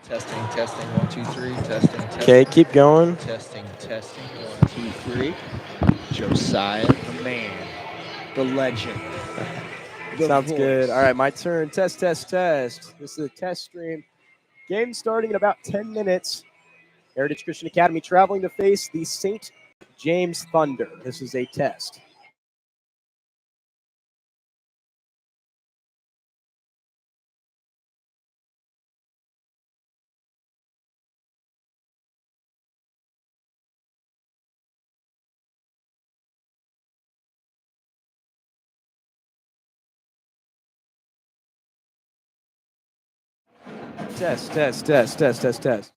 Testing, testing, 1, 2, 3, testing, testing. Okay, keep going. Testing, testing, 1, 2, 3. Josiah, the man, the legend, the Sounds good. voice. All right, my turn. Test, test, test. This is a test stream. Game starting in about 10 minutes. Heritage Christian Academy traveling to face the St. James Thunder. This is a test. Test, test, test, test, test, test.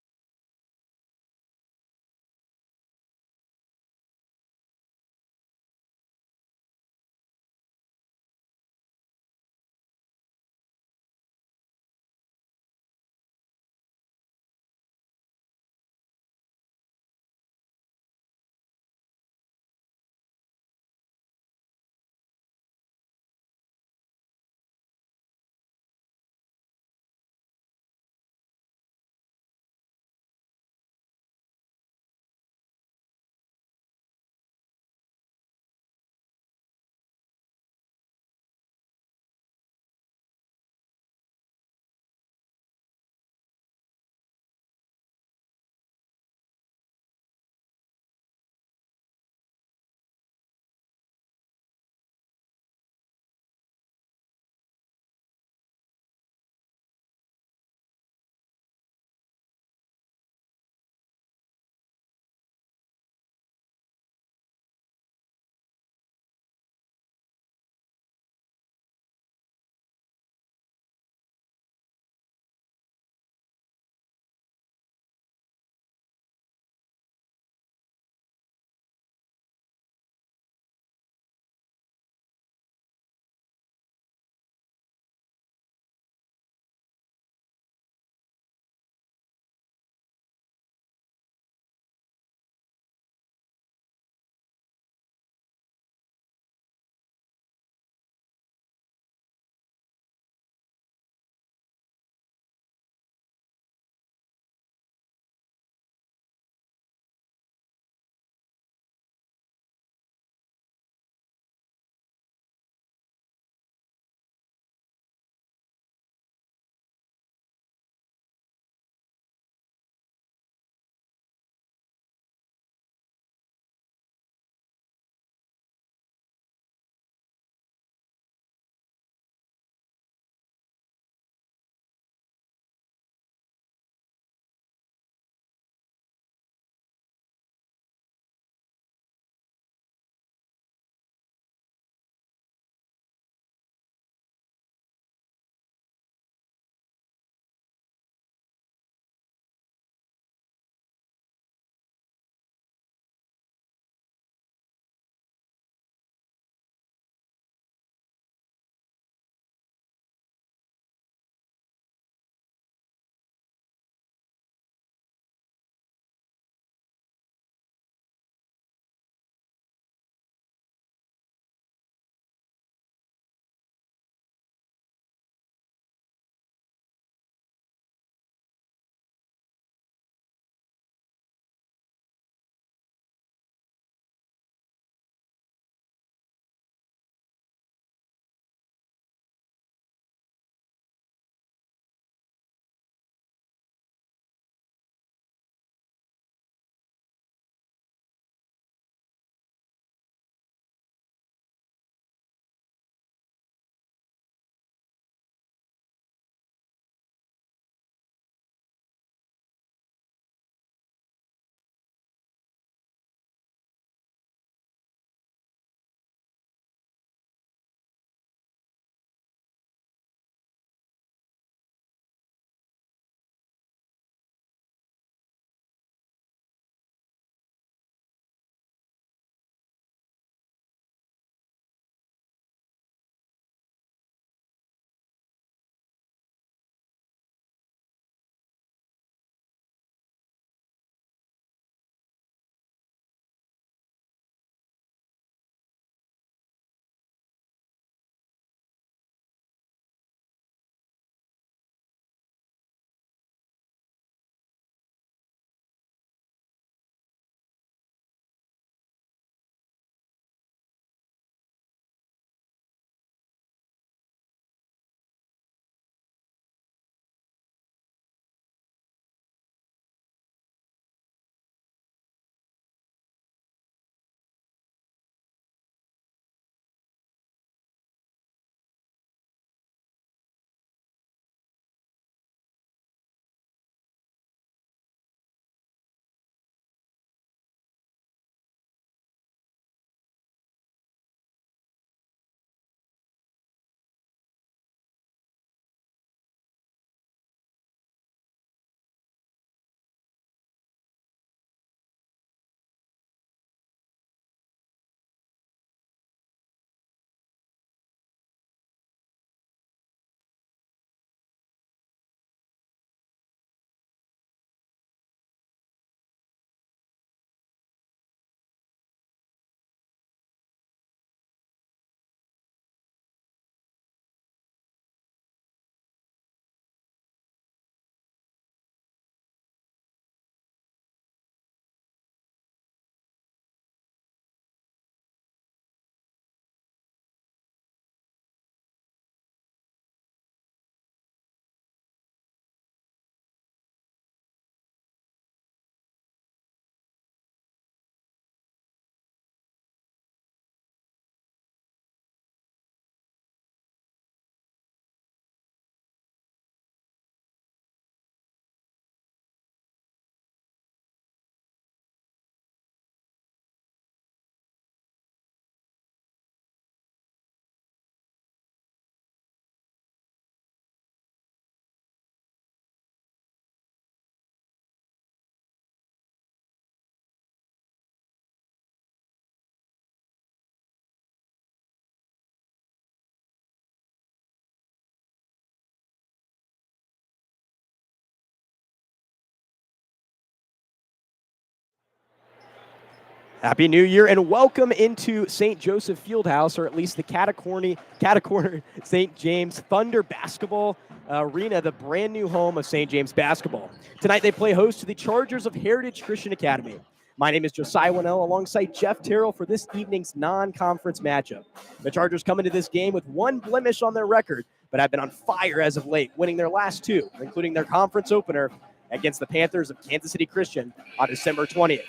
Happy New Year and welcome into St. Joseph Fieldhouse, or at least the Catacorner St. James Thunder Basketball Arena, the brand new home of St. James Basketball. Tonight they play host to the Chargers of Heritage Christian Academy. My name is Josiah Wonnell alongside Jeff Terrell for this evening's non-conference matchup. The Chargers come into this game with one blemish on their record, but have been on fire as of late, winning their last two, including their conference opener against the Panthers of Kansas City Christian on December 20th.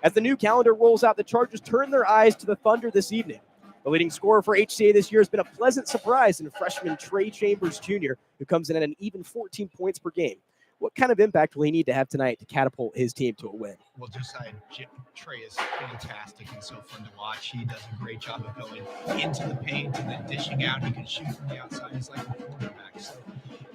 As the new calendar rolls out, the Chargers turn their eyes to the Thunder this evening. The leading scorer for HCA this year has been a pleasant surprise in freshman Trey Chambers Jr., who comes in at an even 14 points per game. What kind of impact will he need to have tonight to catapult his team to a win? Well, Josiah, Trey is fantastic and so fun to watch. He does a great job of going into the paint and then dishing out. He can shoot from the outside. He's like a quarterback. So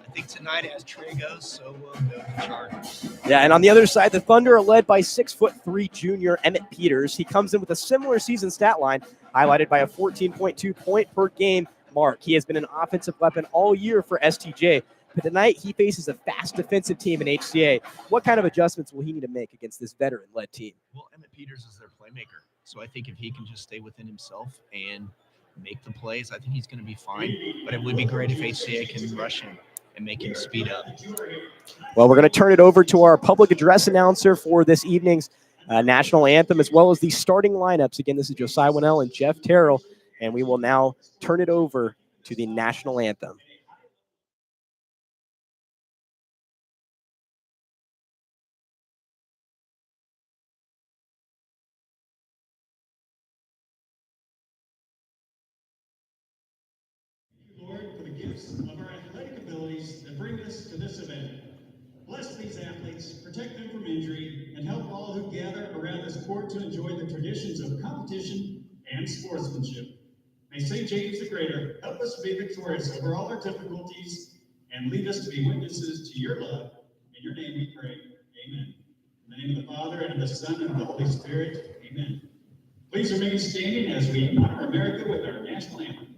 I think tonight, as Trey goes, so will the Chargers. Yeah, and on the other side, the Thunder are led by 6'3" junior Emmett Peters. He comes in with a similar season stat line, highlighted by a 14.2 point per game mark. He has been an offensive weapon all year for STJ. But tonight, he faces a fast defensive team in HCA. What kind of adjustments will he need to make against this veteran-led team? Well, Emmett Peters is their playmaker. So I think if he can just stay within himself and make the plays, I think he's going to be fine. But it would be great if HCA can rush him and make him speed up. Well, we're going to turn it over to our public address announcer for this evening's national anthem, as well as the starting lineups. Again, this is Josiah Wonnell and Jeff Terrell, and we will now turn it over to the national anthem. Lord, for the gifts of our athletic abilities that bring us to this event. Bless these athletes, protect them from injury, and help all who gather around this court to enjoy the traditions of competition and sportsmanship. May St. James the Greater help us to be victorious over all our difficulties and lead us to be witnesses to your love. In your name we pray. Amen. In the name of the Father, and of the Son, and of the Holy Spirit. Amen. Please remain standing as we honor America with our national anthem.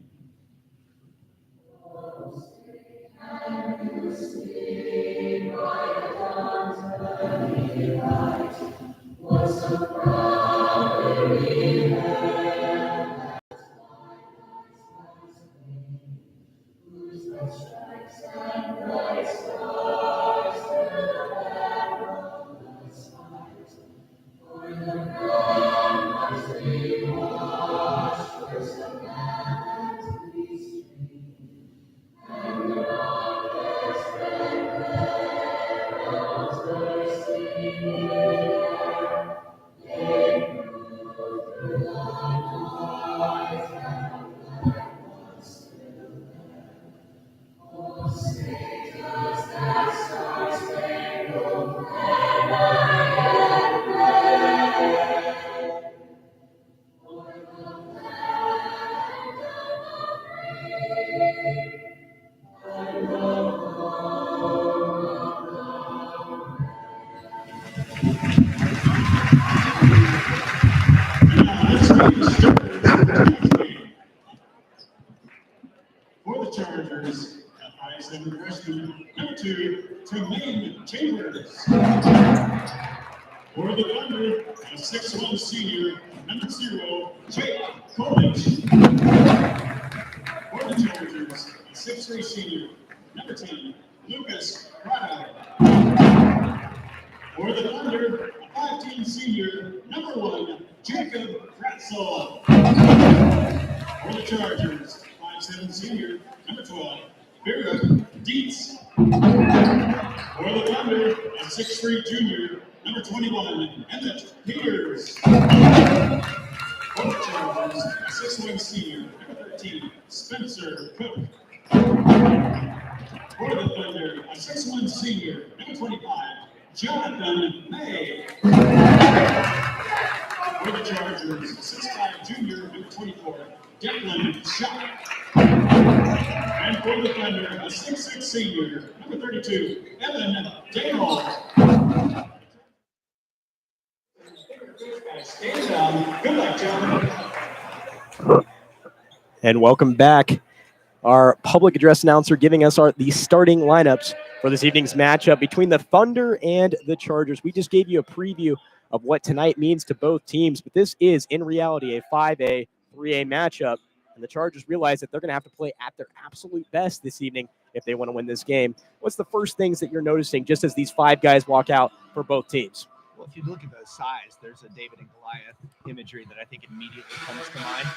For the Chargers, at 5'7" freshman, number 2, Tremaine Chambers. For the Thunder, a 6'1" senior, number 0, Jake Coolidge. For the Chargers, a 6'3" senior, number 10, Lucas Prado. For the Thunder, a 5'10" senior, number 1, Jacob Kratzel. For the Chargers, 5'7" senior, number 12, Vera Dietz. For the Thunder, a 6'3" junior, number 21, Emmett Peters. For the Chargers, a 6'1" senior, number 13, Spencer Cook. For the Thunder, a 6'1" senior, number 25, Jonathan May. For the Chargers, 6'5" junior, number 24, Declan Schott. And for the Thunder, a 6'6" senior, number 32, Evan Dale. Stand down. Good luck, gentlemen. And welcome back. Our public address announcer giving us the starting lineups for this evening's matchup between the Thunder and the Chargers. We just gave you a preview of what tonight means to both teams. But this is, in reality, a 5A, 3A matchup. And the Chargers realize that they're going to have to play at their absolute best this evening if they want to win this game. What's the first things that you're noticing just as these 5 guys walk out for both teams? Well, if you look at the size, there's a David and Goliath imagery that I think immediately comes to mind.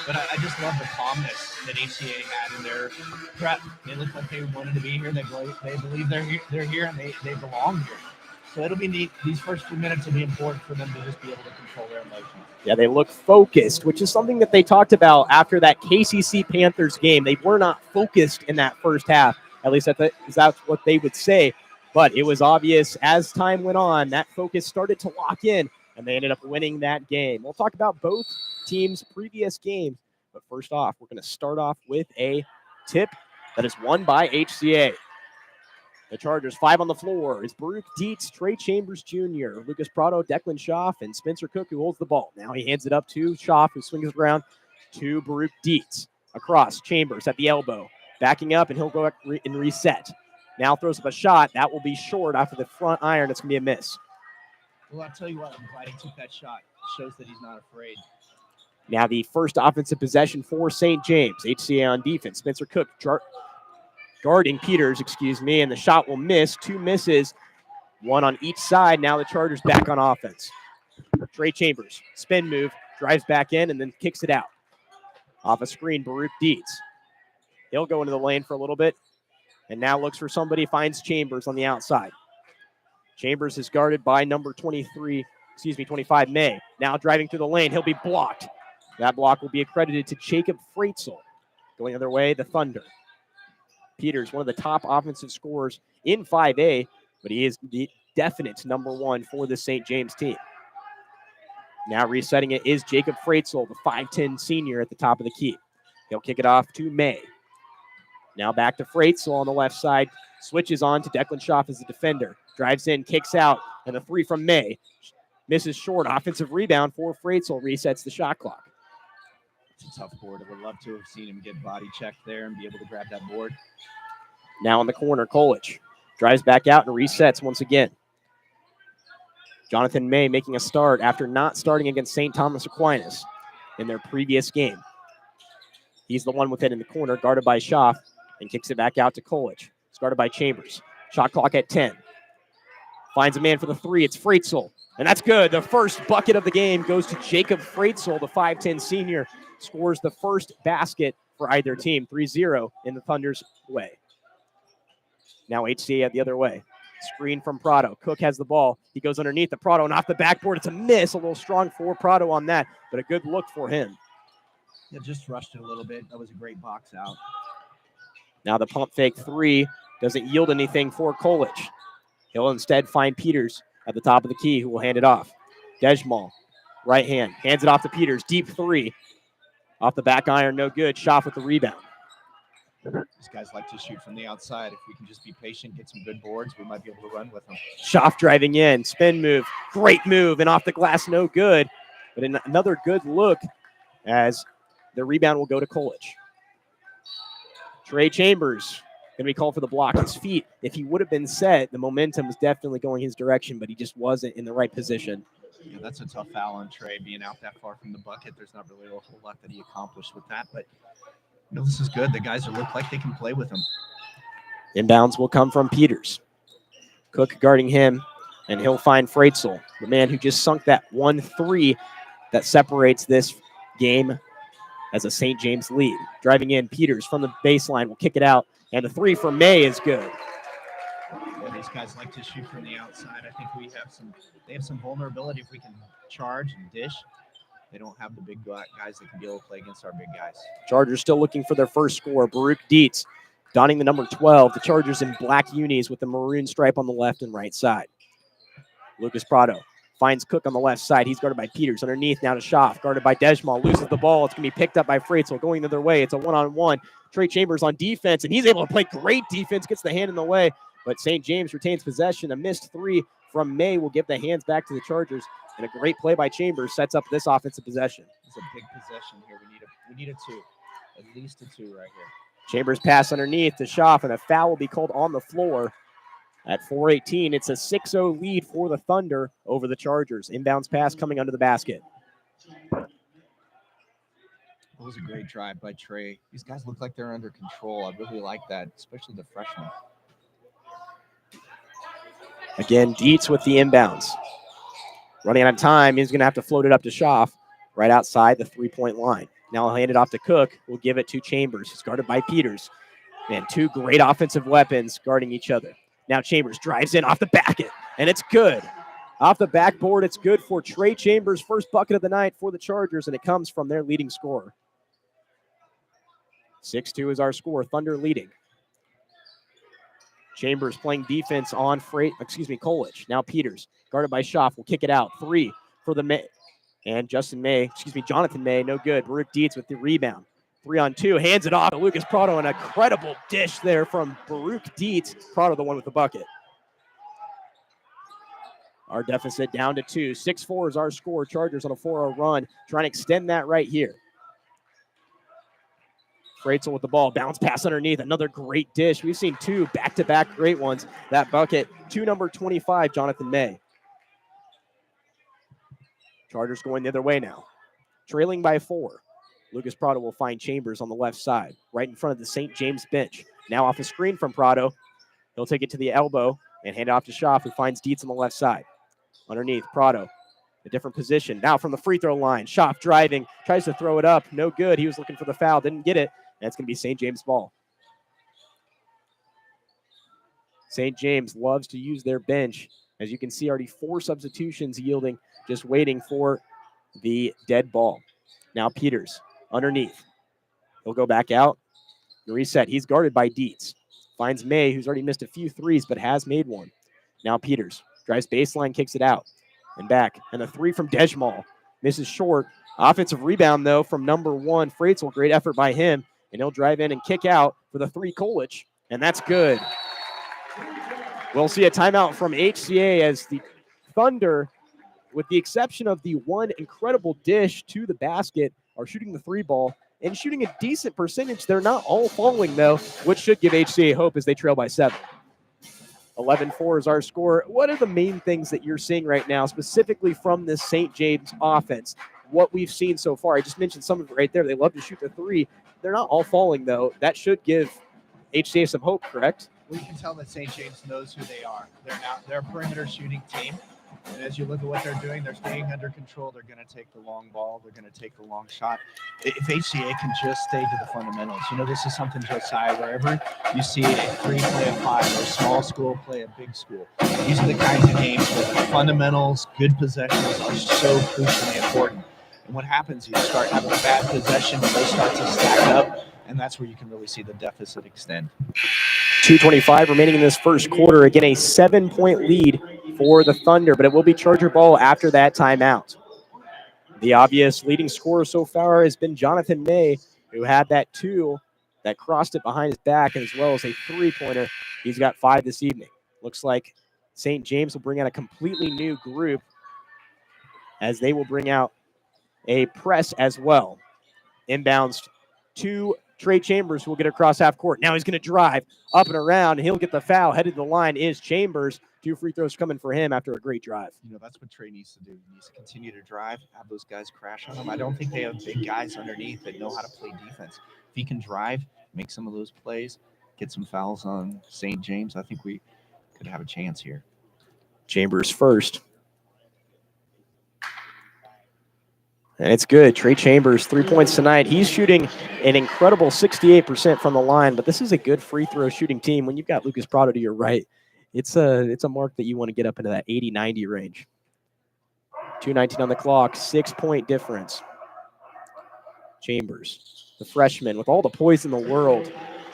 But I just love the calmness that HCA had in their prep. They look like they wanted to be here. They believe they're here and they belong here. So it'll be neat. These first few minutes will be important for them to just be able to control their emotions. Yeah, they look focused, which is something that they talked about after that KCC Panthers game. They were not focused in that first half. At least that's what they would say. But it was obvious as time went on, that focus started to lock in, and they ended up winning that game. We'll talk about both teams' previous games. But first off, we're going to start off with a tip that is won by HCA. The Chargers, 5 on the floor is Baruch Dietz, Trey Chambers Jr., Lucas Prado, Declan Schaff, and Spencer Cook, who holds the ball. Now he hands it up to Schaff, who swings it around to Baruch Dietz. Across, Chambers at the elbow, backing up, and he'll go and reset. Now throws up a shot. That will be short after the front iron. It's going to be a miss. Well, I'll tell you what, I'm glad he took that shot. It shows that he's not afraid. Now the first offensive possession for St. James. HCA on defense. Spencer Cook guarding Peters, and the shot will miss. 2 misses, 1 on each side. Now the Chargers back on offense. Trey Chambers, spin move, drives back in, and then kicks it out. Off a screen, Baruch Dietz. He'll go into the lane for a little bit, and now looks for somebody, finds Chambers on the outside. Chambers is guarded by number 25, May. Now driving through the lane, he'll be blocked. That block will be accredited to Jacob Freitzel. Going the other way, the Thunder. Peters, one of the top offensive scorers in 5A, but he is the definite number 1 for the St. James team. Now resetting it is Jacob Freitzel, the 5'10 senior at the top of the key. He'll kick it off to May. Now back to Freitzel on the left side. Switches on to Declan Schaff as the defender. Drives in, kicks out, and a 3 from May. Misses short. Offensive rebound for Freitzel. Resets the shot clock. It's a tough board. I would love to have seen him get body checked there and be able to grab that board. Now in the corner, Kolich drives back out and resets once again. Jonathan May making a start after not starting against St. Thomas Aquinas in their previous game. He's the one with it in the corner, guarded by Schaff, and kicks it back out to Kolich. It's guarded by Chambers. Shot clock at 10. Finds a man for the 3. It's Freitzel, and that's good. The first bucket of the game goes to Jacob Freitzel, the 5'10 senior. Scores the first basket for either team, 3-0 in the Thunder's way. Now HCA the other way. Screen from Prado. Cook has the ball. He goes underneath the Prado and off the backboard. It's a miss. A little strong for Prado on that, but a good look for him. Yeah, just rushed it a little bit. That was a great box out. Now the pump fake 3 doesn't yield anything for Kolich. He'll instead find Peters at the top of the key, who will hand it off. Dejmal, right hand, hands it off to Peters. Deep 3. Off the back iron, no good. Schaff with the rebound. These guys like to shoot from the outside. If we can just be patient, get some good boards, we might be able to run with them. Schaff driving in, spin move, great move, and off the glass, no good. But another good look as the rebound will go to Kolich. Trey Chambers going to be called for the block. His feet, if he would have been set, the momentum was definitely going his direction, but he just wasn't in the right position. Yeah, that's a tough foul on Trey, being out that far from the bucket. There's not really a whole lot that he accomplished with that, but this is good. The guys look like they can play with him. Inbounds will come from Peters. Cook guarding him, and he'll find Freitzel, the man who just sunk that 1-3 that separates this game as a St. James lead. Driving in, Peters from the baseline will kick it out, and the 3 from May is good. Yeah, these guys like to shoot from the outside. I think they have some vulnerability if we can charge and dish. They don't have the big guys that can be able to play against our big guys. Chargers still looking for their first score. Baruch Dietz donning the number 12. The Chargers in black unis with the maroon stripe on the left and right side. Lucas Prado finds Cook on the left side. He's guarded by Peters. Underneath now to Schaff. Guarded by Dejmal. Loses the ball. It's going to be picked up by Freitzel. Going the other way. It's a one-on-one. Trey Chambers on defense, and he's able to play great defense. Gets the hand in the way, but St. James retains possession. A missed 3 from May will give the hands back to the Chargers. And a great play by Chambers sets up this offensive possession. It's a big possession here. We need a 2. At least a 2 right here. Chambers pass underneath to Schaff, and a foul will be called on the floor. At 4:18, it's a 6-0 lead for the Thunder over the Chargers. Inbounds pass coming under the basket. It was a great drive by Trey. These guys look like they're under control. I really like that, especially the freshmen. Again, Dietz with the inbounds. Running out of time, he's going to have to float it up to Schaff right outside the three-point line. Now he'll hand it off to Cook. We'll give it to Chambers. He's guarded by Peters. Man, two great offensive weapons guarding each other. Now Chambers drives in off the basket, and it's good. Off the backboard, it's good for Trey Chambers' first bucket of the night for the Chargers, and it comes from their leading scorer. 6-2 is our score. Thunder leading. Chambers playing defense on Kolich. Now Peters, guarded by Schaff, will kick it out. 3 for the May. And Jonathan May, no good. Baruch Dietz with the rebound. 3-on-2, hands it off to Lucas Prado. An incredible dish there from Baruch Dietz. Prado the one with the bucket. Our deficit down to 2. 6-4 is our score. Chargers on a 4-0 run. Trying to extend that right here. Freitzel with the ball. Bounce pass underneath. Another great dish. We've seen 2 back-to-back great ones. That bucket to number 25, Jonathan May. Chargers going the other way now. Trailing by 4. Lucas Prado will find Chambers on the left side, right in front of the St. James bench. Now off a screen from Prado. He'll take it to the elbow and hand it off to Schaff, who finds Dietz on the left side. Underneath, Prado, a different position. Now from the free throw line, Schaff driving, tries to throw it up. No good. He was looking for the foul, didn't get it. That's going to be St. James ball. St. James loves to use their bench. As you can see, already 4 substitutions yielding, just waiting for the dead ball. Now Peters underneath. He'll go back out. Reset. He's guarded by Dietz. Finds May, who's already missed a few threes, but has made one. Now Peters drives baseline, kicks it out. And back. And a 3 from Dejmal. Misses short. Offensive rebound, though, from number 1, Freitzel. Great effort by him. And he'll drive in and kick out for the 3, Kolich. And that's good. We'll see a timeout from HCA as the Thunder, with the exception of the one incredible dish to the basket, are shooting the 3 ball and shooting a decent percentage. They're not all falling, though, which should give HCA hope as they trail by 7. 11-4 is our score. What are the main things that you're seeing right now, specifically from this St. James offense? What we've seen so far. I just mentioned some of it right there. They love to shoot the 3. They're not all falling, though. That should give HCA some hope, correct? Well, you can tell that St. James knows who they are. They're a perimeter shooting team. And as you look at what they're doing, they're staying under control. They're going to take the long ball. They're going to take the long shot. If HCA can just stay to the fundamentals, this is something, Josiah, wherever you see a 3 play a 5 or a small school play a big school, these are the kinds of games where the fundamentals, good possessions are so crucially important. And what happens, you start having a bad possession, and they start to stack up, and that's where you can really see the deficit extend. 2:25 remaining in this first quarter. Again, a 7-point lead for the Thunder, but it will be Charger ball after that timeout. The obvious leading scorer so far has been Jonathan May, who had that 2 that crossed it behind his back, as well as a 3-pointer. He's got 5 this evening. Looks like St. James will bring out a completely new group, as they will bring out a press as well. Inbounds to Trey Chambers, who will get across half court. Now he's going to drive up and around, and he'll get the foul. Headed to the line is Chambers. 2 free throws coming for him after a great drive. That's what Trey needs to do. He needs to continue to drive, have those guys crash on him. I don't think they have big guys underneath that know how to play defense. If he can drive, make some of those plays, get some fouls on St. James, I think we could have a chance here. Chambers first. And it's good. Trey Chambers, 3 points tonight. He's shooting an incredible 68% from the line, but this is a good free throw shooting team. When you've got Lucas Prado to your right, it's a mark that you want to get up into that 80-90 range. 2:19 on the clock, 6-point difference. Chambers, the freshman, with all the poise in the world,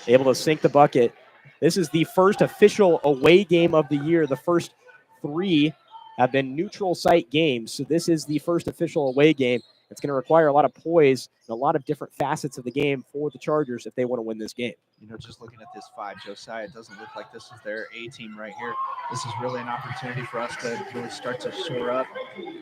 able to sink the bucket. This is the first official away game of the year. The first 3 have been neutral site games, so this is the first official away game. It's going to require a lot of poise and a lot of different facets of the game for the Chargers if they want to win this game. Just looking at this 5, Josiah, it doesn't look like this is their A team right here. This is really an opportunity for us to really start to shore up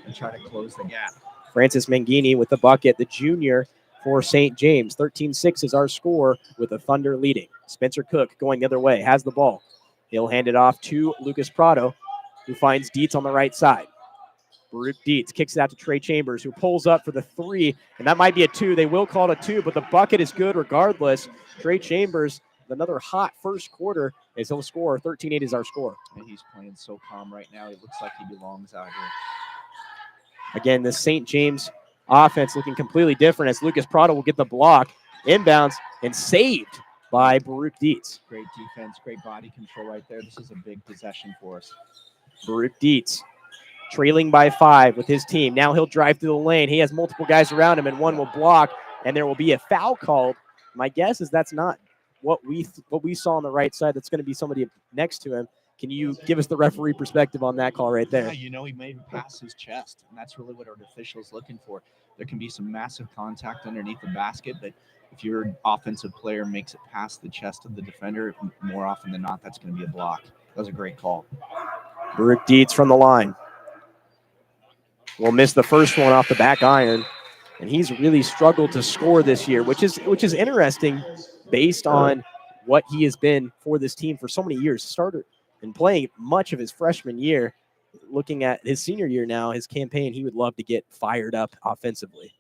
and try to close the gap. Francis Mangini with the bucket, the junior for St. James. 13-6 is our score with the Thunder leading. Spencer Cook going the other way, has the ball. He'll hand it off to Lucas Prado, who finds Dietz on the right side. Baruch Dietz kicks it out to Trey Chambers, who pulls up for the 3, and that might be a 2. They will call it a 2, but the bucket is good regardless. Trey Chambers, with another hot first quarter, as he'll score. 13-8 is our score. And he's playing so calm right now. He looks like he belongs out here. Again, the St. James offense looking completely different as Lucas Prado will get the block, inbounds, and saved by Baruch Dietz. Great defense, great body control right there. This is a big possession for us. Baruch Dietz trailing by 5 with his team. Now he'll drive through the lane. He has multiple guys around him, and one will block, and there will be a foul called. My guess is that's not what we saw on the right side. That's going to be somebody next to him. Can you give us the referee perspective on that call right there? Yeah, he made it past his chest, and that's really what our official is looking for. There can be some massive contact underneath the basket, but if your offensive player makes it past the chest of the defender, more often than not, that's going to be a block. That was a great call. Baruch Dietz from the line will miss the first one off the back iron, and he's really struggled to score this year, which is interesting based on what he has been for this team for so many years. Started and playing much of his freshman year. Looking at his senior year now, his campaign, he would love to get fired up offensively.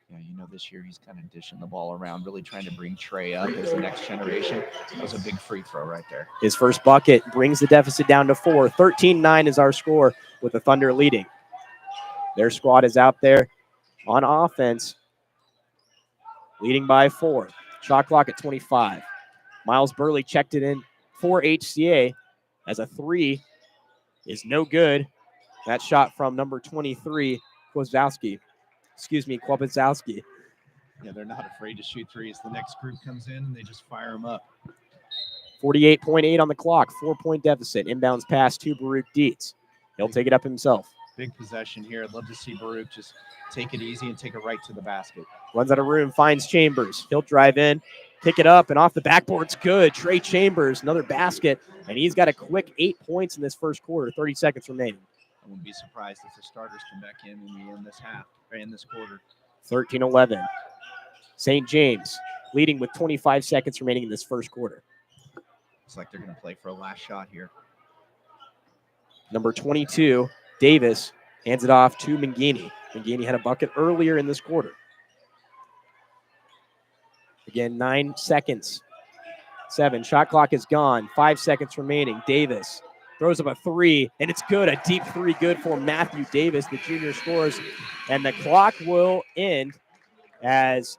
Yeah, this year he's kind of dishing the ball around, really trying to bring Trey up as the next generation. That was a big free throw right there. His first bucket brings the deficit down to 4. 13-9 is our score with the Thunder leading. Their squad is out there on offense, leading by 4. Shot clock at 25. Miles Burley checked it in for HCA as a 3 is no good. That shot from number 23, Kwapczewski. Yeah, they're not afraid to shoot threes. The next group comes in and they just fire them up. 48.8 on the clock, 4-point deficit. Inbounds pass to Baruch Dietz. He'll take it up himself. Big possession here. I'd love to see Baruch just take it easy and take it right to the basket. Runs out of room, finds Chambers. He'll drive in, pick it up, and off the backboard's good. Trey Chambers, another basket, and he's got a quick 8 points in this first quarter, 30 seconds remaining. I wouldn't be surprised if the starters come back in and we end this half, or in this quarter. 13-11. St. James leading with 25 seconds remaining in this first quarter. Looks like they're going to play for a last shot here. Number 22, Davis, hands it off to Mangini. Mangini had a bucket earlier in this quarter. Again, 9 seconds. 7. Shot clock is gone. 5 seconds remaining. Davis throws up a 3, and it's good. A deep 3 good for Matthew Davis. The junior scores, and the clock will end as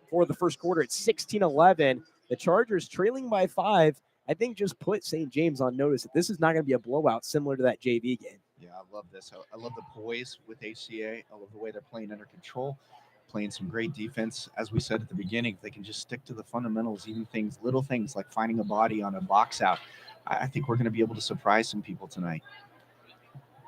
for the first quarter. It's 16-11. The Chargers trailing by 5. I think just put St. James on notice that this is not going to be a blowout similar to that JV game. Yeah, I love this. I love the poise with HCA. I love the way they're playing under control, playing some great defense. As we said at the beginning, if they can just stick to the fundamentals, even things, little things like finding a body on a box out, I think we're going to be able to surprise some people tonight.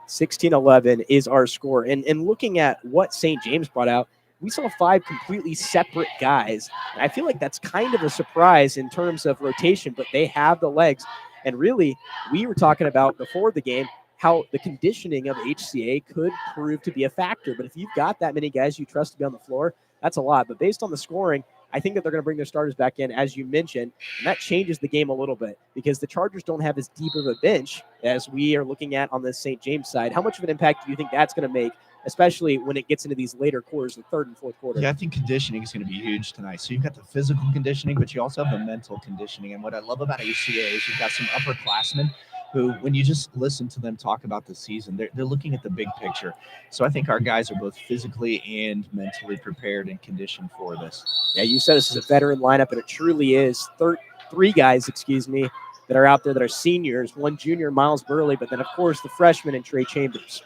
16-11 is our score. And looking at what St. James brought out, we saw 5 completely separate guys. And I feel like that's kind of a surprise in terms of rotation, but they have the legs. And really, we were talking about before the game how the conditioning of HCA could prove to be a factor. But if you've got that many guys you trust to be on the floor, that's a lot. But based on the scoring, I think that they're going to bring their starters back in, as you mentioned, and that changes the game a little bit because the Chargers don't have as deep of a bench as we are looking at on the St. James side. How much of an impact do you think that's going to make, especially when it gets into these later quarters, the third and fourth quarter? Yeah, I think conditioning is going to be huge tonight. So you've got the physical conditioning, but you also have the mental conditioning. And what I love about HCA is you've got some upperclassmen who, when you just listen to them talk about the season, they're looking at the big picture. So I think our guys are both physically and mentally prepared and conditioned for this. Yeah, you said this is a veteran lineup, and it truly is. 3 guys, that are out there that are seniors. 1 junior, Miles Burley, but then, of course, the freshman and Trey Chambers.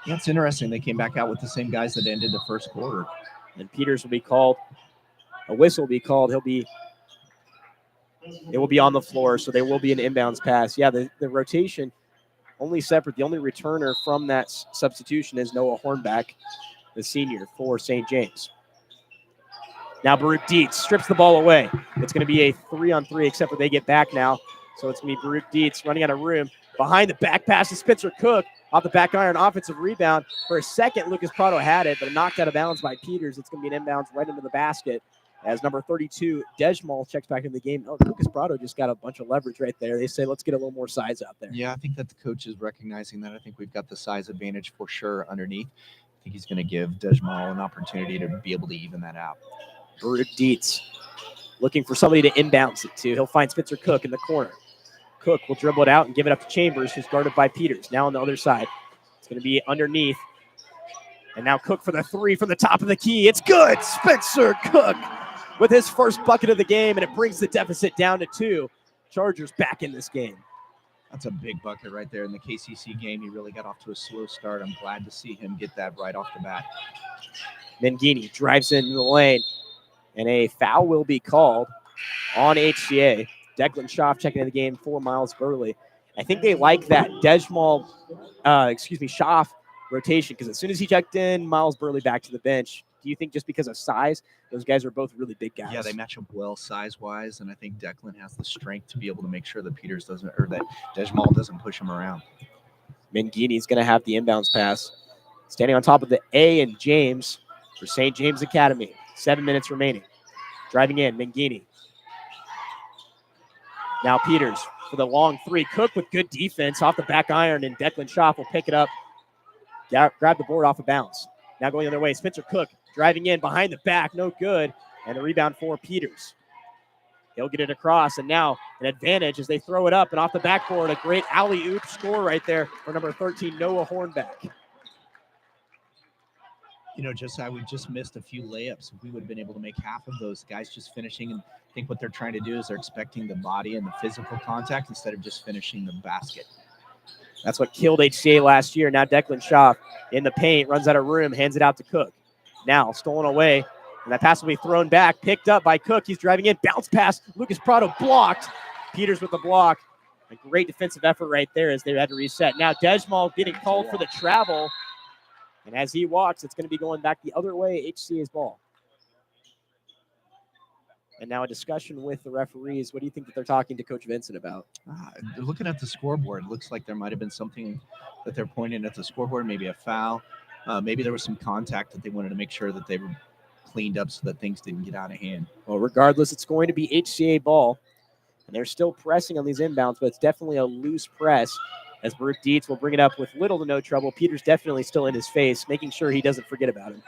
Yeah, it's interesting. They came back out with the same guys that ended the first quarter. And Peters will be called. A whistle will be called. It will be on the floor, so there will be an inbounds pass. Yeah, the rotation only separate. The only returner from that substitution is Noah Hornback, the senior for St. James. Now Baruch Dietz strips the ball away. It's going to be a 3-on-3, except for they get back now. So it's going to be Baruch Dietz running out of room. Behind the back pass to Spencer Cook. Off the back iron, offensive rebound. For a second, Lucas Prado had it, but knocked out of bounds by Peters. It's going to be an inbounds right into the basket as number 32, Dejmal, checks back in the game. Oh, Lucas Prado just got a bunch of leverage right there. They say, let's get a little more size out there. Yeah, I think that the coach is recognizing that. I think we've got the size advantage for sure underneath. I think he's going to give Dejmal an opportunity to be able to even that out. Baruch Dietz looking for somebody to inbounce it to. He'll find Spencer Cook in the corner. Cook will dribble it out and give it up to Chambers, who's guarded by Peters. Now on the other side. It's going to be underneath. And now Cook for the three from the top of the key. It's good. Spencer Cook with his first bucket of the game, and it brings the deficit down to 2. Chargers back in this game. That's a big bucket right there in the KCC game. He really got off to a slow start. I'm glad to see him get that right off the bat. Mangini drives into the lane, and a foul will be called on HCA. Declan Schaff checking in the game for Miles Burley. I think they like that Schaff rotation, because as soon as he checked in, Miles Burley back to the bench. Do you think just because of size, those guys are both really big guys? Yeah, they match up well size-wise, and I think Declan has the strength to be able to make sure that Peters doesn't, or that Dejmal doesn't push him around. Mangini's going to have the inbounds pass. Standing on top of the A and James for St. James Academy. 7 minutes remaining. Driving in, Mangini. Now Peters for the long three. Cook with good defense off the back iron, and Declan Schaff will pick it up. Grab the board off of bounds. Now going the other way, Spencer Cook driving in behind the back, no good. And a rebound for Peters. He'll get it across, and now an advantage as they throw it up, and off the backboard, a great alley-oop score right there for number 13, Noah Hornback. You know, Josiah, we just missed a few layups. If we would have been able to make half of those guys just finishing, and I think what they're trying to do is they're expecting the body and the physical contact instead of just finishing the basket. That's what killed HCA last year. Now Declan Schaff in the paint, runs out of room, hands it out to Cook. Now stolen away, and that pass will be thrown back, picked up by Cook. He's driving in, bounce pass. Lucas Prado blocked. Peters with the block. A great defensive effort right there as they had to reset. Now Dejmal getting called for the travel. And as he walks, it's going to be going back the other way, HCA's ball. And now a discussion with the referees. What do you think that they're talking to Coach Vincent about? Looking at the scoreboard, it looks like there might have been something that they're pointing at the scoreboard, maybe a foul. Maybe there was some contact that they wanted to make sure that they were cleaned up so that things didn't get out of hand. Well, regardless, it's going to be HCA ball. And they're still pressing on these inbounds, but it's definitely a loose press as Baruch Dietz will bring it up with little to no trouble. Peters definitely still in his face, making sure he doesn't forget about him.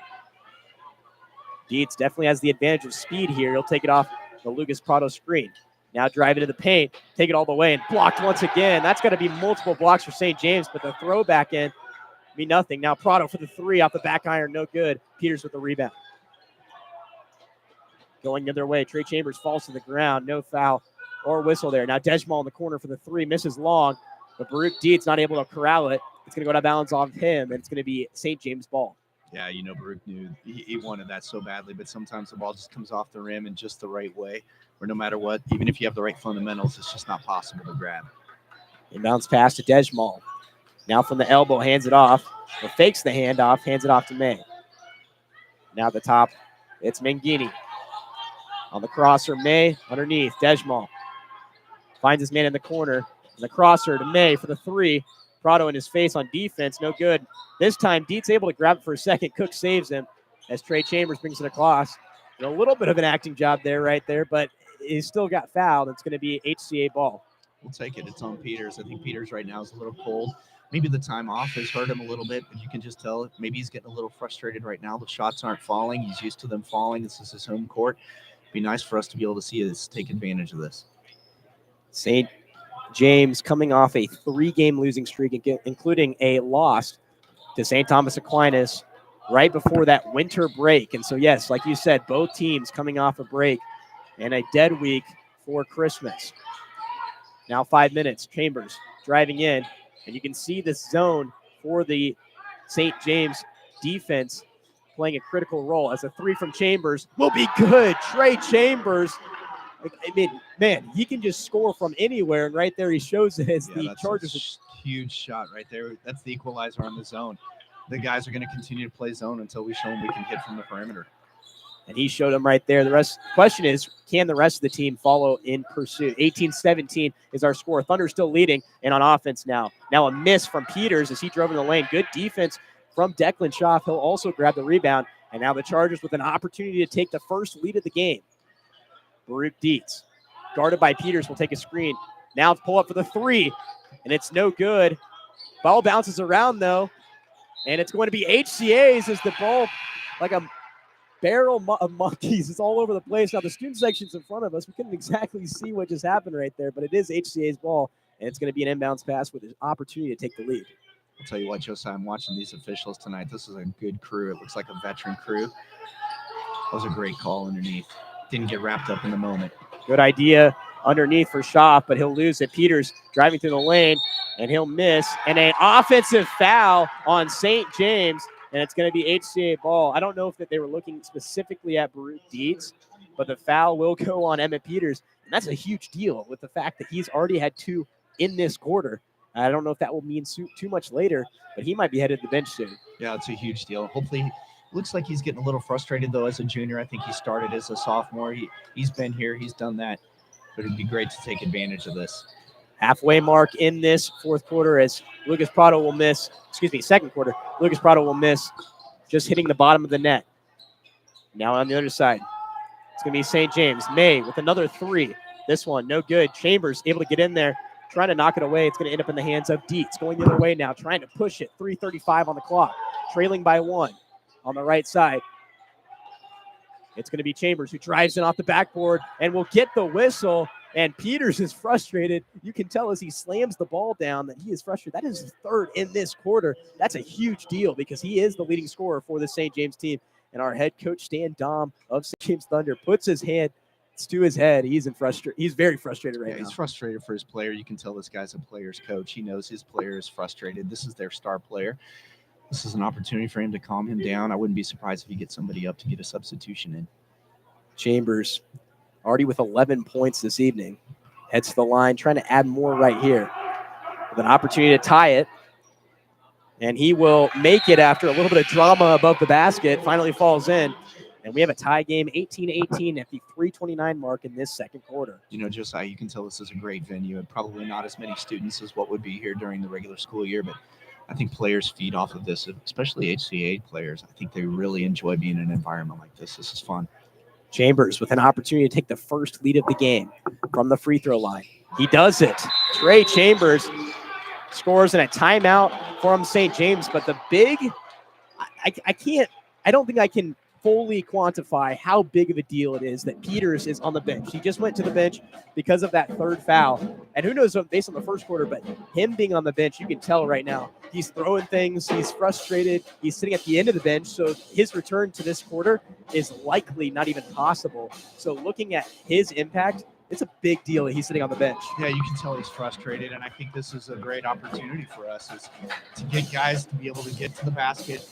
Dietz definitely has the advantage of speed here. He'll take it off the Lucas Prado screen. Now drive into the paint, take it all the way, and blocked once again. That's got to be multiple blocks for St. James, but the throw back in be nothing. Now Prado for the three off the back iron, no good. Peters with the rebound. Going the other way, Trey Chambers falls to the ground, no foul or whistle there. Now Dejmal in the corner for the three, misses long, but Baruch Dietz not able to corral it. It's going to go out of bounds off him, and it's going to be St. James ball. Yeah, you know, Baruch knew he wanted that so badly, but sometimes the ball just comes off the rim in just the right way, where no matter what, even if you have the right fundamentals, it's just not possible to grab. Inbounds pass to Dejmal. Now from the elbow, hands it off, or fakes the handoff, hands it off to May. Now at the top, it's Mangini. On the crosser, May underneath, Dejmal. Finds his man in the corner, and the crosser to May for the three. Prado in his face on defense, no good. This time, Dietz able to grab it for a second. Cook saves him as Trey Chambers brings it across. And a little bit of an acting job there, right there, but he still got fouled. It's going to be HCA ball. We'll take it. It's on Peters. I think Peters right now is a little cold. Maybe the time off has hurt him a little bit, but you can just tell maybe he's getting a little frustrated right now. The shots aren't falling. He's used to them falling. This is his home court. It'd be nice for us to be able to see us take advantage of this. St. James coming off a 3-game losing streak, including a loss to St. Thomas Aquinas right before that winter break. And so, yes, like you said, both teams coming off a break and a dead week for Christmas. Now 5 minutes. Chambers driving in, and you can see this zone for the St. James defense playing a critical role as a three from Chambers will be good. Trey Chambers. I mean, man, he can just score from anywhere, and right there he shows it as the Chargers. Huge shot right there. That's the equalizer on the zone. The guys are going to continue to play zone until we show them we can hit from the perimeter. And he showed them right there. The question is, can the rest of the team follow in pursuit? 18-17 is our score. Thunder still leading, and on offense now. Now a miss from Peters as he drove in the lane. Good defense from Declan Schaff. He'll also grab the rebound, And now the Chargers with an opportunity to take the first lead of the game. Baruch Dietz, guarded by Peters, will take a screen. Now pull up for the three, and it's no good. Ball bounces around, though, and it's going to be HCA's as the ball, like a barrel of monkeys, is all over the place. Now, the student section's in front of us. We couldn't exactly see what just happened right there, but it is HCA's ball, and it's going to be an inbounds pass with an opportunity to take the lead. I'll tell you what, Josiah, I'm watching these officials tonight. This is a good crew. It looks like a veteran crew. That was a great call underneath. Didn't get wrapped up in the moment. Good idea underneath for Schaaf, but he'll lose it. Peters driving through the lane, and he'll miss. And an offensive foul on St. James, and it's going to be HCA ball. I don't know if they were looking specifically at Baruch Dietz, but the foul will go on Emmett Peters. And that's a huge deal with the fact that he's already had 2 in this quarter. I don't know if that will mean too much later, but he might be headed to the bench soon. Yeah, it's a huge deal. Hopefully, looks like he's getting a little frustrated, though, as a junior. I think he started as a sophomore. He's been here. He's done that. But it'd be great to take advantage of this. Halfway mark in this fourth quarter as Lucas Prado will miss. Second quarter. Lucas Prado will miss, just hitting the bottom of the net. Now on the other side, it's going to be St. James. May with another 3. This one, no good. Chambers able to get in there, trying to knock it away. It's going to end up in the hands of Dietz. Going the other way now, trying to push it. 3:35 on the clock. Trailing by 1 on the right side. It's going to be Chambers who drives in off the backboard and will get the whistle. And Peters is frustrated. You can tell as he slams the ball down that he is frustrated. That is his 3rd in this quarter. That's a huge deal because he is the leading scorer for the St. James team. And our head coach, Stan Dom of St. James Thunder, puts his hand to his head. He's very frustrated right now. He's frustrated for his player. You can tell this guy's a player's coach. He knows his player is frustrated. This is their star player. This is an opportunity for him to calm him down. I wouldn't be surprised if he gets somebody up to get a substitution in. Chambers, already with 11 points this evening, heads to the line, trying to add more right here. With an opportunity to tie it. And he will make it after a little bit of drama above the basket. Finally falls in. And we have a tie game, 18-18 at the 3:29 mark in this second quarter. You know, Josiah, you can tell this is a great venue and probably not as many students as what would be here during the regular school year, but I think players feed off of this, especially HCA players. I think they really enjoy being in an environment like this. This is fun. Chambers with an opportunity to take the first lead of the game from the free throw line. He does it. Trey Chambers scores in a timeout from St. James, but the big, I don't think I can fully quantify how big of a deal it is that Peters is on the bench. He just went to the bench because of that 3rd foul. And who knows based on the first quarter, but him being on the bench, you can tell right now he's throwing things. He's frustrated. He's sitting at the end of the bench. So his return to this quarter is likely not even possible. So looking at his impact, it's a big deal that he's sitting on the bench. Yeah, you can tell he's frustrated, and I think this is a great opportunity for us is to get guys to be able to get to the basket.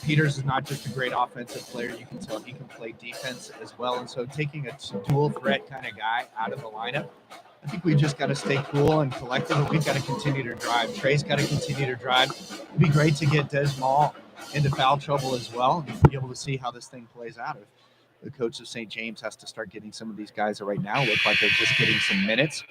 Peters is not just a great offensive player. You can tell he can play defense as well. And so taking a dual threat kind of guy out of the lineup, I think we just got to stay cool and collective, and we've got to continue to drive. Trey's got to continue to drive. It'd be great to get Des Mall into foul trouble as well and be able to see how this thing plays out. The coach of St. James has to start getting some of these guys that right now look like they're just getting some minutes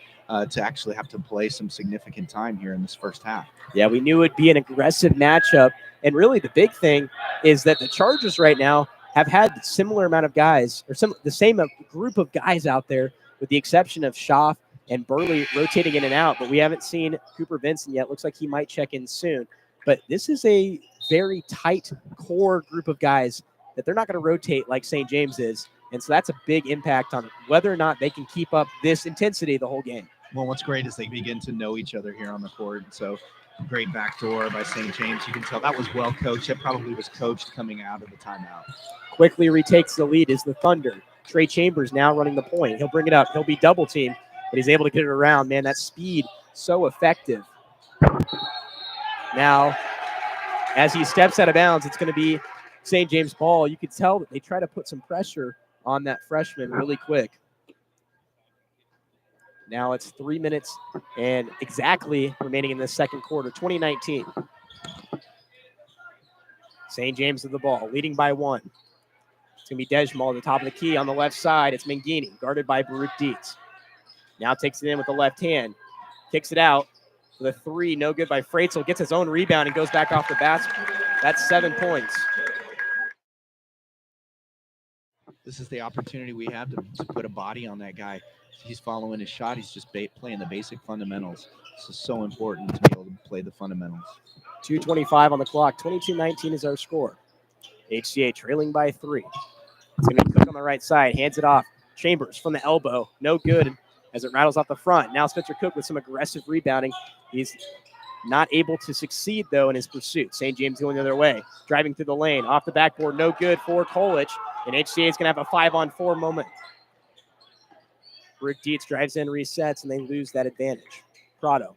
to actually have to play some significant time here in this first half. Yeah, we knew it'd be an aggressive matchup. And really the big thing is that the Chargers right now have had a similar amount of guys, or the same group of guys out there, with the exception of Schaaf and Burley rotating in and out. But we haven't seen Cooper Vincent yet. Looks like he might check in soon. But this is a very tight core group of guys that they're not going to rotate like St. James is. And so that's a big impact on whether or not they can keep up this intensity the whole game. Well, what's great is they begin to know each other here on the court. So great backdoor by St. James. You can tell that was well coached. That probably was coached coming out of the timeout. Quickly retakes the lead is the Thunder. Trey Chambers now running the point. He'll bring it up. He'll be double teamed, but he's able to get it around. Man, that speed, so effective. Now, as he steps out of bounds, it's going to be St. James ball. You could tell that they try to put some pressure on that freshman really quick. Now it's 3 minutes and exactly remaining in this second quarter, 2019. St. James with the ball, leading by 1. It's going to be Dejmal at the top of the key on the left side. It's Mangini, guarded by Baruch Dietz. Now takes it in with the left hand. Kicks it out for the 3, no good by Freitzel. Gets his own rebound and goes back off the basket. That's 7 points. This is the opportunity we have to put a body on that guy. He's following his shot. He's just playing the basic fundamentals. This is so important to be able to play the fundamentals. 2:25 on the clock. 22-19 is our score. HCA trailing by 3. It's going to be Cook on the right side. Hands it off. Chambers from the elbow. No good as it rattles off the front. Now Spencer Cook with some aggressive rebounding. He's not able to succeed, though, in his pursuit. St. James going the other way. Driving through the lane. Off the backboard. No good for Kolich. And HCA is going to have a 5-on-4 moment. Rick Dietz drives in, resets, and they lose that advantage. Prado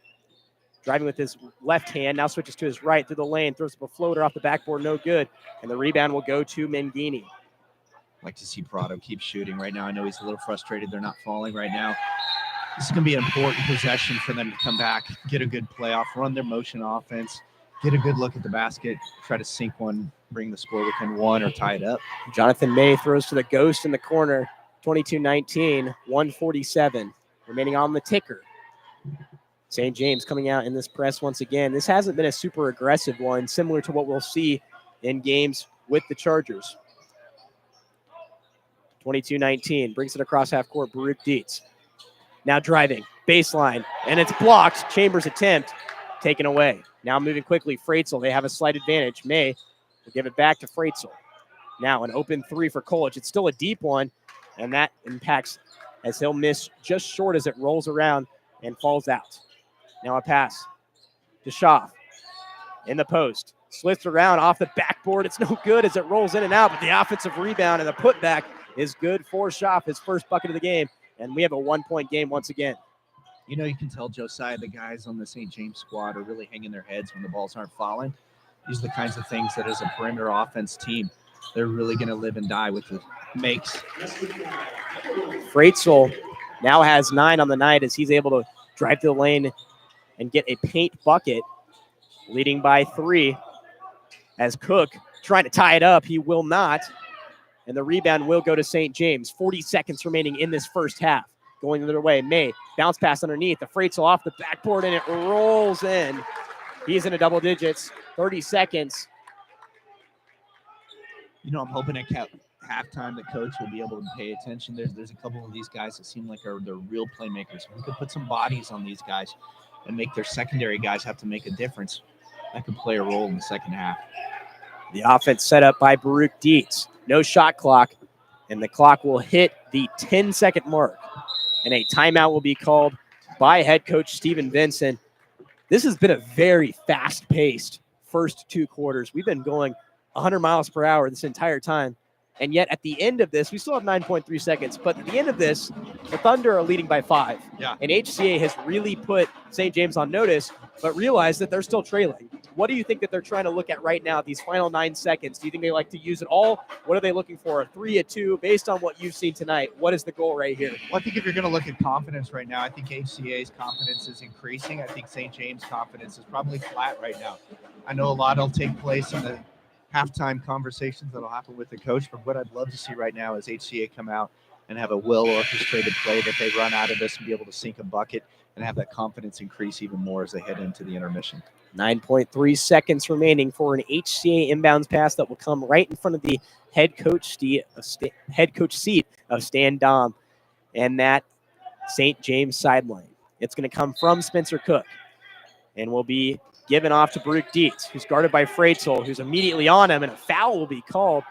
driving with his left hand, now switches to his right through the lane, throws up a floater off the backboard, no good. And the rebound will go to Mangini. Like to see Prado keep shooting right now. I know he's a little frustrated. They're not falling right now. This is going to be an important possession for them to come back, get a good playoff, run their motion offense, get a good look at the basket, try to sink one, bring the score within 1 or tie it up. Jonathan May throws to the ghost in the corner. 22-19, 1:47 remaining on the ticker. St. James coming out in this press once again. This hasn't been a super aggressive one, similar to what we'll see in games with the Chargers. 22-19, brings it across half court, Baruch Dietz. Now driving, baseline, and it's blocked. Chambers' attempt taken away. Now moving quickly, Freitzel, they have a slight advantage. May will give it back to Freitzel. Now an open 3 for Kolich. It's still a deep one, and that impacts as he'll miss just short as it rolls around and falls out. Now a pass to Schaaf in the post. Slits around off the backboard. It's no good as it rolls in and out, but the offensive rebound and the putback is good for Schaaf, his first bucket of the game. And we have a 1-point game once again. You know, you can tell Josiah, the guys on the St. James squad are really hanging their heads when the balls aren't falling. These are the kinds of things that as a perimeter offense team, they're really going to live and die with the makes. Freitzel now has 9 on the night as he's able to drive to the lane and get a paint bucket, leading by 3. As Cook trying to tie it up, he will not. And the rebound will go to St. James. 40 seconds remaining in this first half. Going the other way, May, bounce pass underneath. The Freitzel off the backboard, and it rolls in. He's in a double digits. 30 seconds. You know, I'm hoping at halftime the coach will be able to pay attention. There's a couple of these guys that seem like they're real playmakers. We could put some bodies on these guys and make their secondary guys have to make a difference. That could play a role in the second half. The offense set up by Baruch Dietz. No shot clock, and the clock will hit the 10-second mark. And a timeout will be called by head coach Stephen Vincent. This has been a very fast-paced first 2 quarters. We've been going 100 miles per hour this entire time. And yet at the end of this, we still have 9.3 seconds. But at the end of this, the Thunder are leading by 5. Yeah. And HCA has really put St. James on notice, but realized that they're still trailing. What do you think that they're trying to look at right now, these final 9 seconds? Do you think they like to use it all? What are they looking for? A 3, a 2? Based on what you've seen tonight, what is the goal right here? Well, I think if you're going to look at confidence right now, I think HCA's confidence is increasing. I think St. James' confidence is probably flat right now. I know a lot will take place in the halftime conversations that'll happen with the coach, but what I'd love to see right now is HCA come out and have a well-orchestrated play that they run out of this and be able to sink a bucket and have that confidence increase even more as they head into the intermission. 9.3 seconds remaining for an HCA inbounds pass that will come right in front of the head coach seat of Stan Dom and that St. James sideline. It's going to come from Spencer Cook and will be given off to Baruch Dietz, who's guarded by Freitzel, who's immediately on him, and a foul will be called.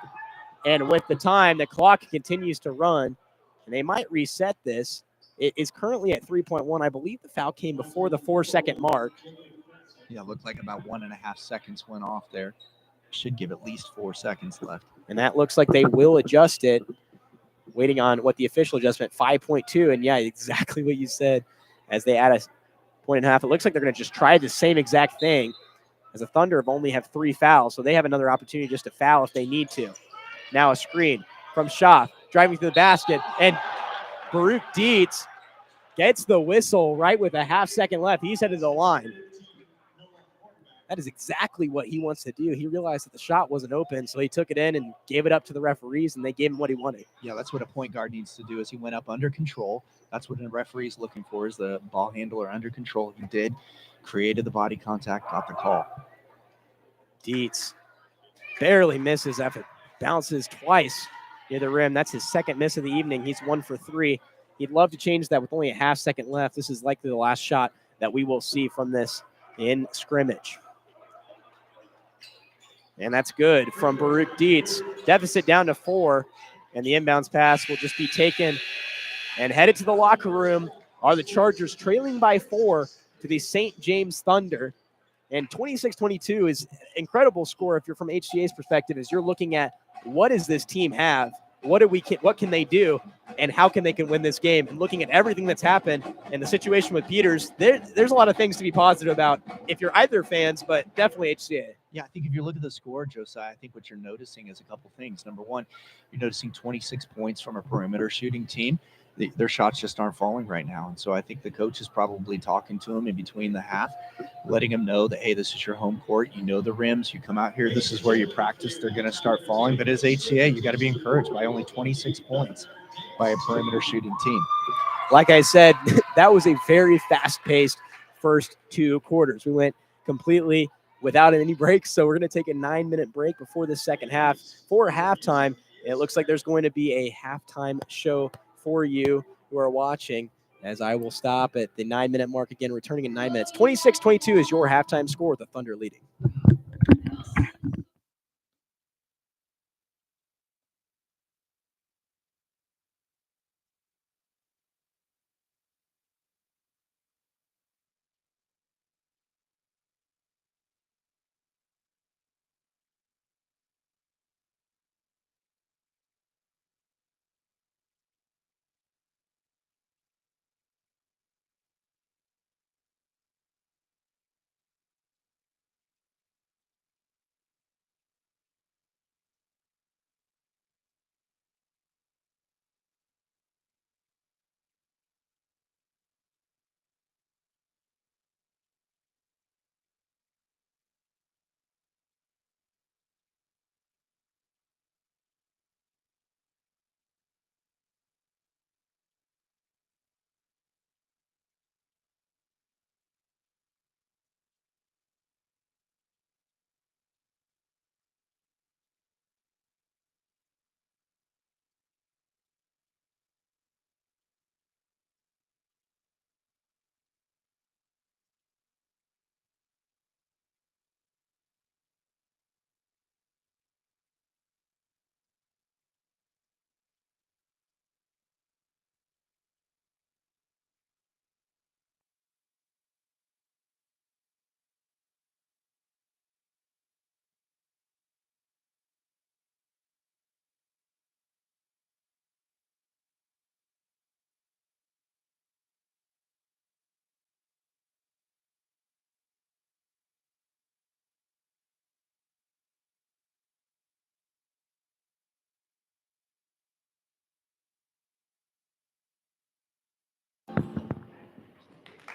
And with the time, the clock continues to run, and they might reset this. It is currently at 3.1. I believe the foul came before the 4-second mark. Yeah, it looked like about 1.5 seconds went off there. Should give at least 4 seconds left. And that looks like they will adjust it, waiting on what the official adjustment, 5.2. And, yeah, exactly what you said, as they add a 1.5. It looks like they're going to just try the same exact thing, as the Thunder have only have 3 fouls, so they have another opportunity just to foul if they need to. Now a screen from Schaaf, driving to the basket, and Baruch Dietz gets the whistle right with a half-second left. He's headed to the line. That is exactly what he wants to do. He realized that the shot wasn't open, so he took it in and gave it up to the referees, and they gave him what he wanted. Yeah, that's what a point guard needs to do is he went up under control. That's what a referee's looking for, is the ball handler under control. He did, created the body contact, got the call. Dietz barely misses after bounces twice near the rim. That's his second miss of the evening. He's 1 for 3. He'd love to change that with only a half second left. This is likely the last shot that we will see from this in scrimmage. And that's good from Baruch Dietz. Deficit down to 4, and the inbounds pass will just be taken and headed to the locker room are the Chargers, trailing by 4 to the St. James Thunder. And 26-22 is an incredible score if you're from HCA's perspective, as you're looking at what does this team have, what can they do, and how can they win this game. And looking at everything that's happened and the situation with Peters, there's a lot of things to be positive about if you're either fans, but definitely HCA. Yeah, I think if you look at the score, Josiah, I think what you're noticing is a couple things. Number one, you're noticing 26 points from a perimeter shooting team. Their shots just aren't falling right now. And so I think the coach is probably talking to them in between the half, letting them know that, hey, this is your home court. You know the rims. You come out here. This is where you practice. They're going to start falling. But as HCA, you got to be encouraged by only 26 points by a perimeter shooting team. Like I said, that was a very fast-paced first 2 quarters. We went completely without any breaks, so we're going to take a 9-minute break before the second half. For halftime, it looks like there's going to be a halftime show for you who are watching, as I will stop at the 9-minute mark again, returning in 9 minutes. 26-22 is your halftime score with the Thunder leading.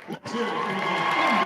Let's hear it for the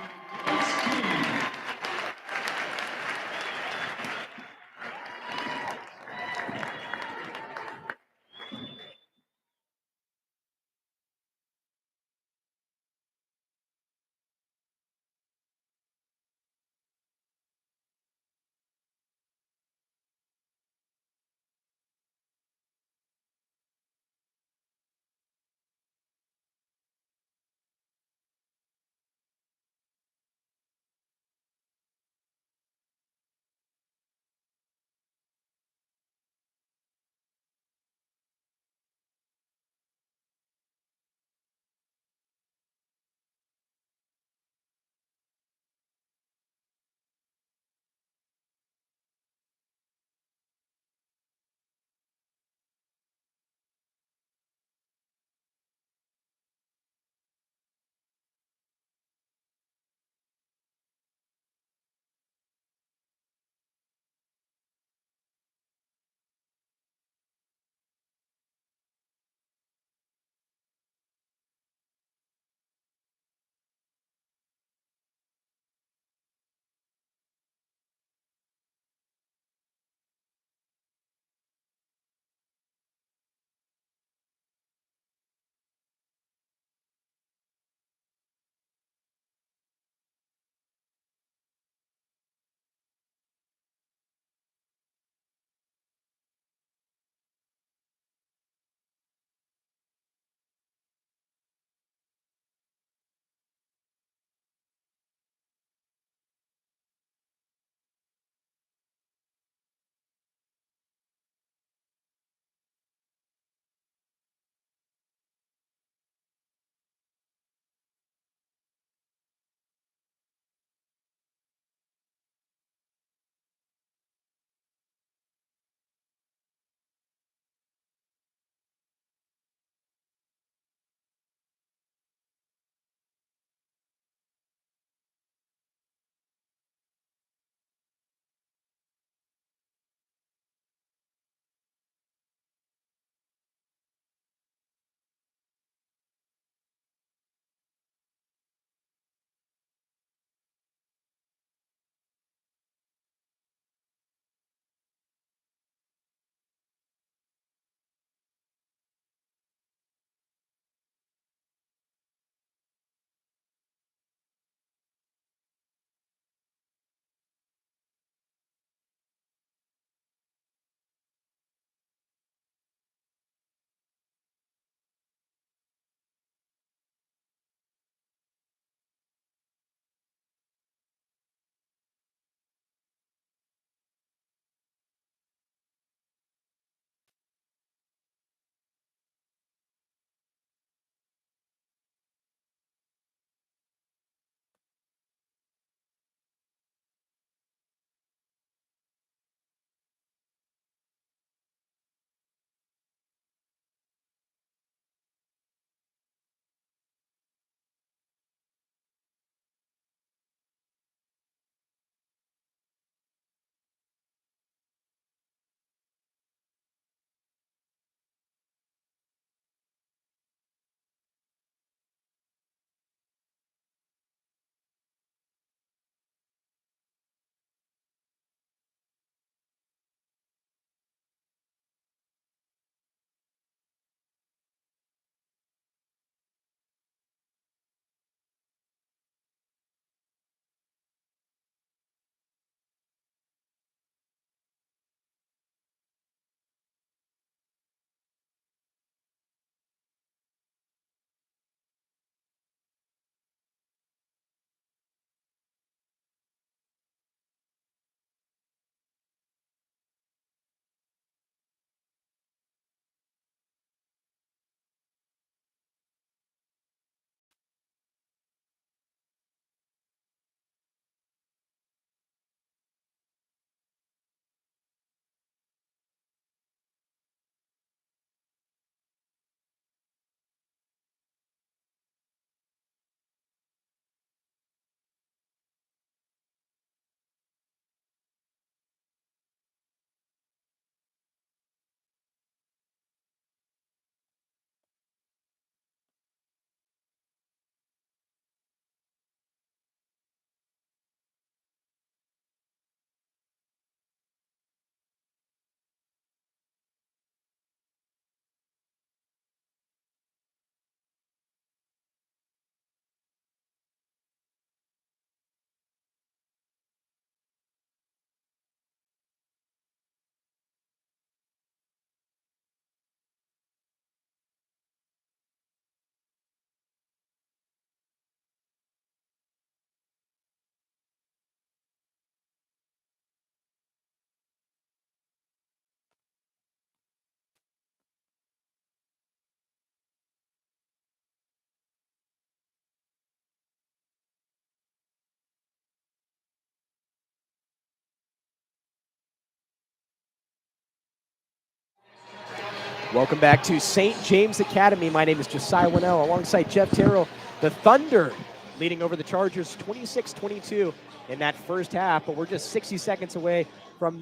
Welcome back to St. James Academy. My name is Josiah Wonnell alongside Jeff Terrell. The Thunder leading over the Chargers 26-22 in that first half, but we're just 60 seconds away from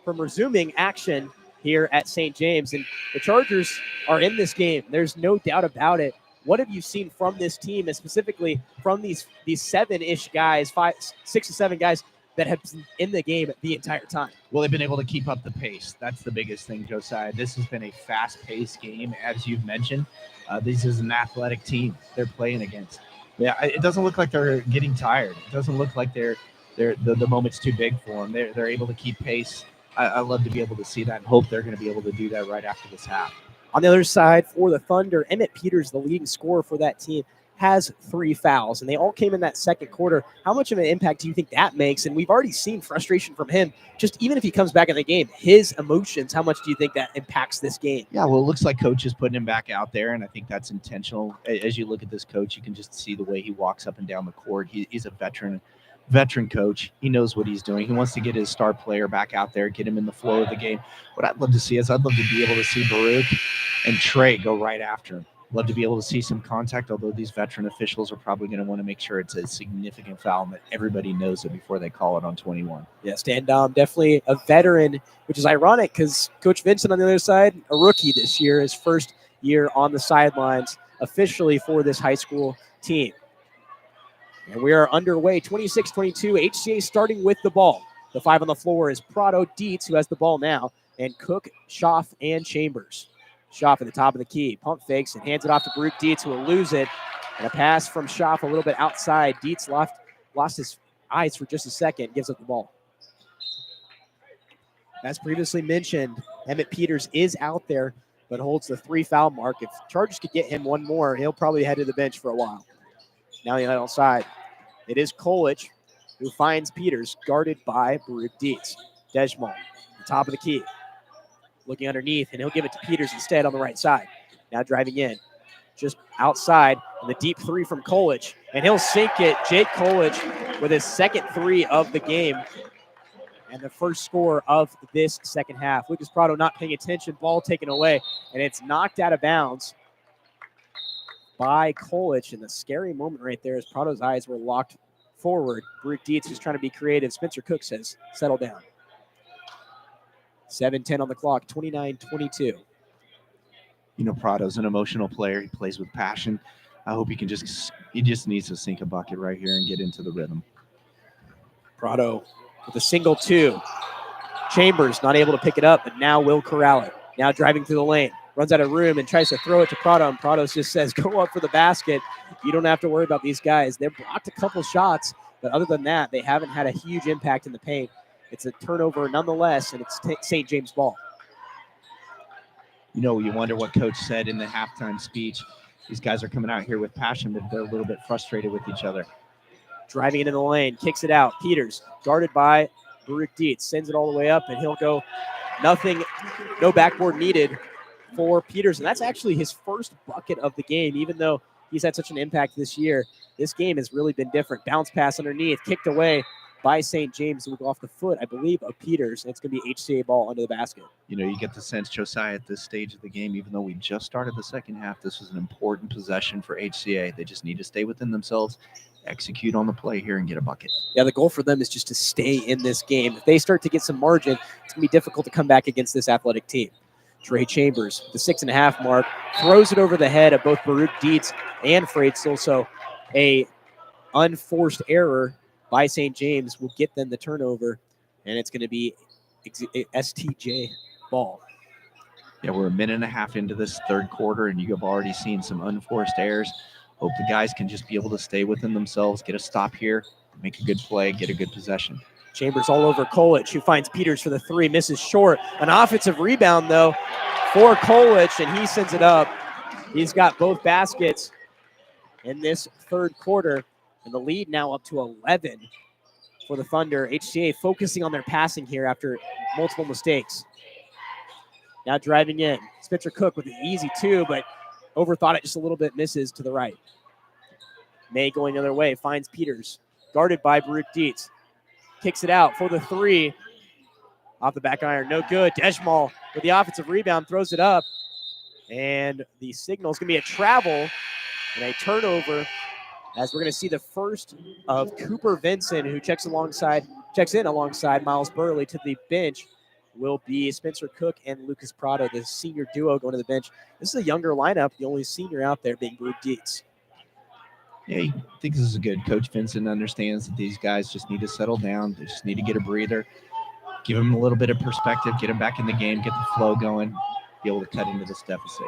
resuming action here at St. James. And the Chargers are in this game. There's no doubt about it. What have you seen from this team, and specifically from these seven-ish guys, 6 to 7 guys that have been in the game the entire time? Well, they've been able to keep up the pace. That's the biggest thing, Josiah. This has been a fast-paced game, as you've mentioned. This is an athletic team they're playing against. Yeah, it doesn't look like they're getting tired. It doesn't look like the moment's too big for them. They're able to keep pace. I love to be able to see that and hope they're going to be able to do that right after this half. On the other side, for the Thunder, Emmett Peters, the leading scorer for that team, has 3 fouls, and they all came in that second quarter. How much of an impact do you think that makes? And we've already seen frustration from him. Just even if he comes back in the game, his emotions, how much do you think that impacts this game? Yeah, well, it looks like coach is putting him back out there, and I think that's intentional. As you look at this coach, you can just see the way he walks up and down the court. He's a veteran coach. He knows what he's doing. He wants to get his star player back out there, get him in the flow of the game. What I'd love to see is I'd love to be able to see Baruch and Trey go right after him. Love to be able to see some contact, although these veteran officials are probably going to want to make sure it's a significant foul and that everybody knows it before they call it on 21. Yeah, Stan Dom, definitely a veteran, which is ironic because Coach Vincent on the other side, a rookie this year, his first year on the sidelines officially for this high school team. And we are underway, 26-22, HCA starting with the ball. The 5 on the floor is Prado Dietz, who has the ball now, and Cook, Schaff, and Chambers. Schaff at the top of the key, pump fakes and hands it off to Baruch Dietz, who will lose it. And a pass from Schaff a little bit outside. Dietz lost his eyes for just a second, gives up the ball. As previously mentioned, Emmett Peters is out there, but holds the 3 foul mark. If Chargers could get him one more, he'll probably head to the bench for a while. Now the outside, it is Kolich who finds Peters, guarded by Baruch Dietz. Dejmal, the top of the key. Looking underneath, and he'll give it to Peters instead on the right side. Now driving in, just outside, and the deep 3 from Kolich, and he'll sink it. Jake Kolich with his second 3 of the game, and the first score of this second half. Lucas Prado not paying attention, ball taken away, and it's knocked out of bounds by Kolich. And the scary moment right there is Prado's eyes were locked forward. Baruch Dietz is trying to be creative. Spencer Cook says, settle down. 7:10 on the clock, 29-22. You know, Prado's an emotional player. He plays with passion. I hope he just needs to sink a bucket right here and get into the rhythm. Prado with a single 2. Chambers not able to pick it up, but now will corral it. Now driving through the lane. Runs out of room and tries to throw it to Prado, and Prado just says, go up for the basket. You don't have to worry about these guys. They've blocked a couple shots, but other than that, they haven't had a huge impact in the paint. It's a turnover nonetheless, and it's St. James ball. You know, you wonder what coach said in the halftime speech. These guys are coming out here with passion, but they're a little bit frustrated with each other. Driving into the lane, kicks it out. Peters, guarded by Baruch Dietz, sends it all the way up, and he'll go nothing, no backboard needed for Peters. And that's actually his first bucket of the game, even though he's had such an impact this year. This game has really been different. Bounce pass underneath, kicked away by St. James. Will go off the foot, I believe, of Peters. And it's going to be HCA ball under the basket. You know, you get the sense, Josiah, at this stage of the game, even though we just started the second half, this was an important possession for HCA. They just need to stay within themselves, execute on the play here, and get a bucket. Yeah, the goal for them is just to stay in this game. If they start to get some margin, it's going to be difficult to come back against this athletic team. Trey Chambers, the 6.5 mark, throws it over the head of both Baruch Dietz and Freitzel. So a unforced error by St. James will get them the turnover, and it's going to be STJ ball. Yeah, we're a minute and a half into this third quarter, and you have already seen some unforced errors. Hope the guys can just be able to stay within themselves, get a stop here, make a good play, get a good possession. Chambers all over Kolich, who finds Peters for the 3, misses short. An offensive rebound, though, for Kolich, and he sends it up. He's got both baskets in this third quarter, and the lead now up to 11 for the Thunder. HCA focusing on their passing here after multiple mistakes. Now driving in. Spencer Cook with an easy 2, but overthought it just a little bit, misses to the right. May going the other way, finds Peters, guarded by Baruch Dietz. Kicks it out for the 3. Off the back iron, no good. Dejmal with the offensive rebound, throws it up. And the signal is going to be a travel and a turnover, as we're going to see the first of Cooper Vincent, who checks in alongside Miles Burley to the bench. Will be Spencer Cook and Lucas Prado, the senior duo, going to the bench. This is a younger lineup, the only senior out there being Brooke Dietz. Yeah, I think this is good. Coach Vincent understands that these guys just need to settle down. They just need to get a breather, give them a little bit of perspective, get them back in the game, get the flow going, be able to cut into this deficit.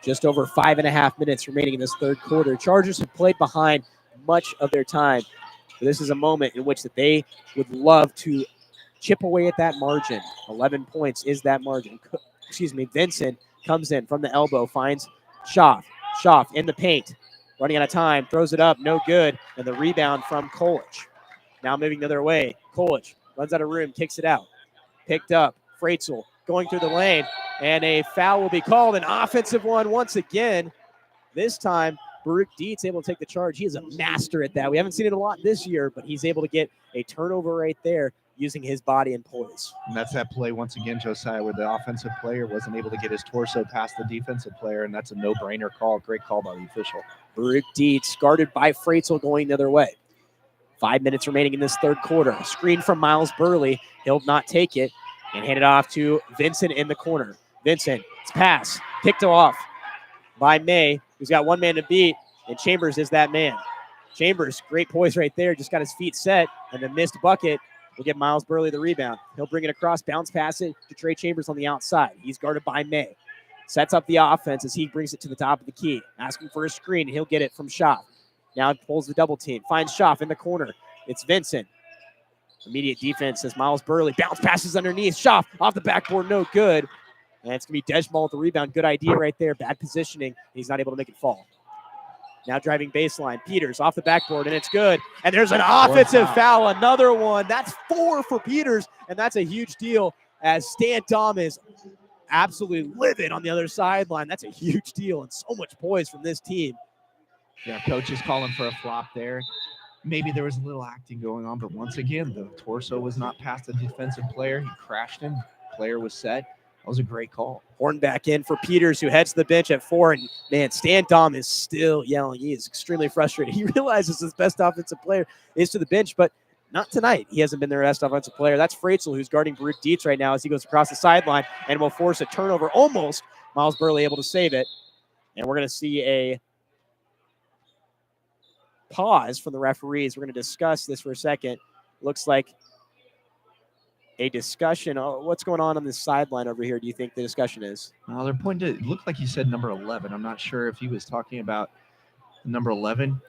Just over 5.5 minutes remaining in this third quarter. Chargers have played behind much of their time. But this is a moment in which that they would love to chip away at that margin. 11 points is that margin. Vincent comes in from the elbow, finds Schaff. Schaff in the paint, running out of time, throws it up, no good. And the rebound from Kolich. Now moving the other way. Kolich runs out of room, kicks it out. Picked up. Freitzel going through the lane. And a foul will be called, an offensive one once again. This time, Baruch Dietz able to take the charge. He is a master at that. We haven't seen it a lot this year, but he's able to get a turnover right there using his body and poise. And that's that play once again, Josiah, where the offensive player wasn't able to get his torso past the defensive player, and that's a no-brainer call. Great call by the official. Baruch Dietz guarded by Freitzel going the other way. 5 minutes remaining in this third quarter. A screen from Miles Burley. He'll not take it and hand it off to Vincent in the corner. Vincent, it's pass, picked off by May, who's got one man to beat, and Chambers is that man. Chambers, great poise right there, just got his feet set, and the missed bucket will get Miles Burley the rebound. He'll bring it across, bounce pass it to Trey Chambers on the outside. He's guarded by May. Sets up the offense as he brings it to the top of the key, asking for a screen, and he'll get it from Schaff. Now he pulls the double team, finds Schaff in the corner. It's Vincent. Immediate defense as Miles Burley bounce passes underneath. Schaff off the backboard, no good. And it's going to be Dejmal with the rebound. Good idea right there. Bad positioning. He's not able to make it fall. Now driving baseline. Peters off the backboard, and it's good. And there's an offensive foul. Another one. That's 4 for Peters, and that's a huge deal as Stan Dom is absolutely livid on the other sideline. That's a huge deal and so much poise from this team. Yeah, coach is calling for a flop there. Maybe there was a little acting going on, but once again, the torso was not past the defensive player. He crashed him. Player was set. That was a great call. Horn back in for Peters, who heads to the bench at 4. And, man, Stan Dom is still yelling. He is extremely frustrated. He realizes his best offensive player is to the bench, but not tonight. He hasn't been their best offensive player. That's Freitzel, who's guarding Baruch Dietz right now as he goes across the sideline and will force a turnover. Almost Miles Burley able to save it. And we're going to see a pause from the referees. We're going to discuss this for a second. Looks like a discussion. Oh, what's going on this sideline over here? Do you think the discussion is? Well, they're pointing to, it looked like he said number 11. I'm not sure if he was talking about number 11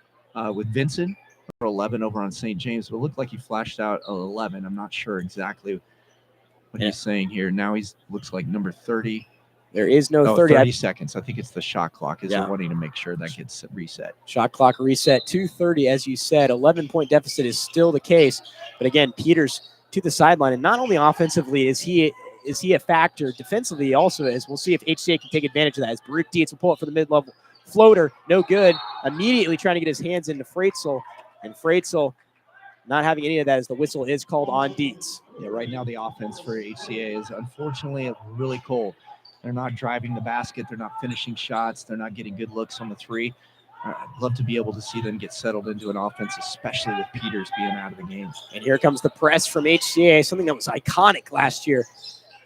with Vincent, number 11 over on St. James, but it looked like he flashed out 11. I'm not sure exactly what he's saying here. Now he's looks like number 30. There is no 30. 30 seconds. I think it's the shot clock. They're wanting to make sure that gets reset. Shot clock reset. 2:30, as you said. 11-point deficit is still the case. But again, Peters to the sideline, and not only offensively is he a factor, defensively he also is. We'll see if HCA can take advantage of that as Baruch Dietz will pull up for the mid-level floater, no good. Immediately trying to get his hands into Freitzel, and Freitzel not having any of that as the whistle is called on Dietz. Yeah, right now the offense for HCA is unfortunately really cold. They're not driving the basket, they're not finishing shots, they're not getting good looks on the three. I'd love to be able to see them get settled into an offense, especially with Peters being out of the game. And here comes the press from HCA, something that was iconic last year,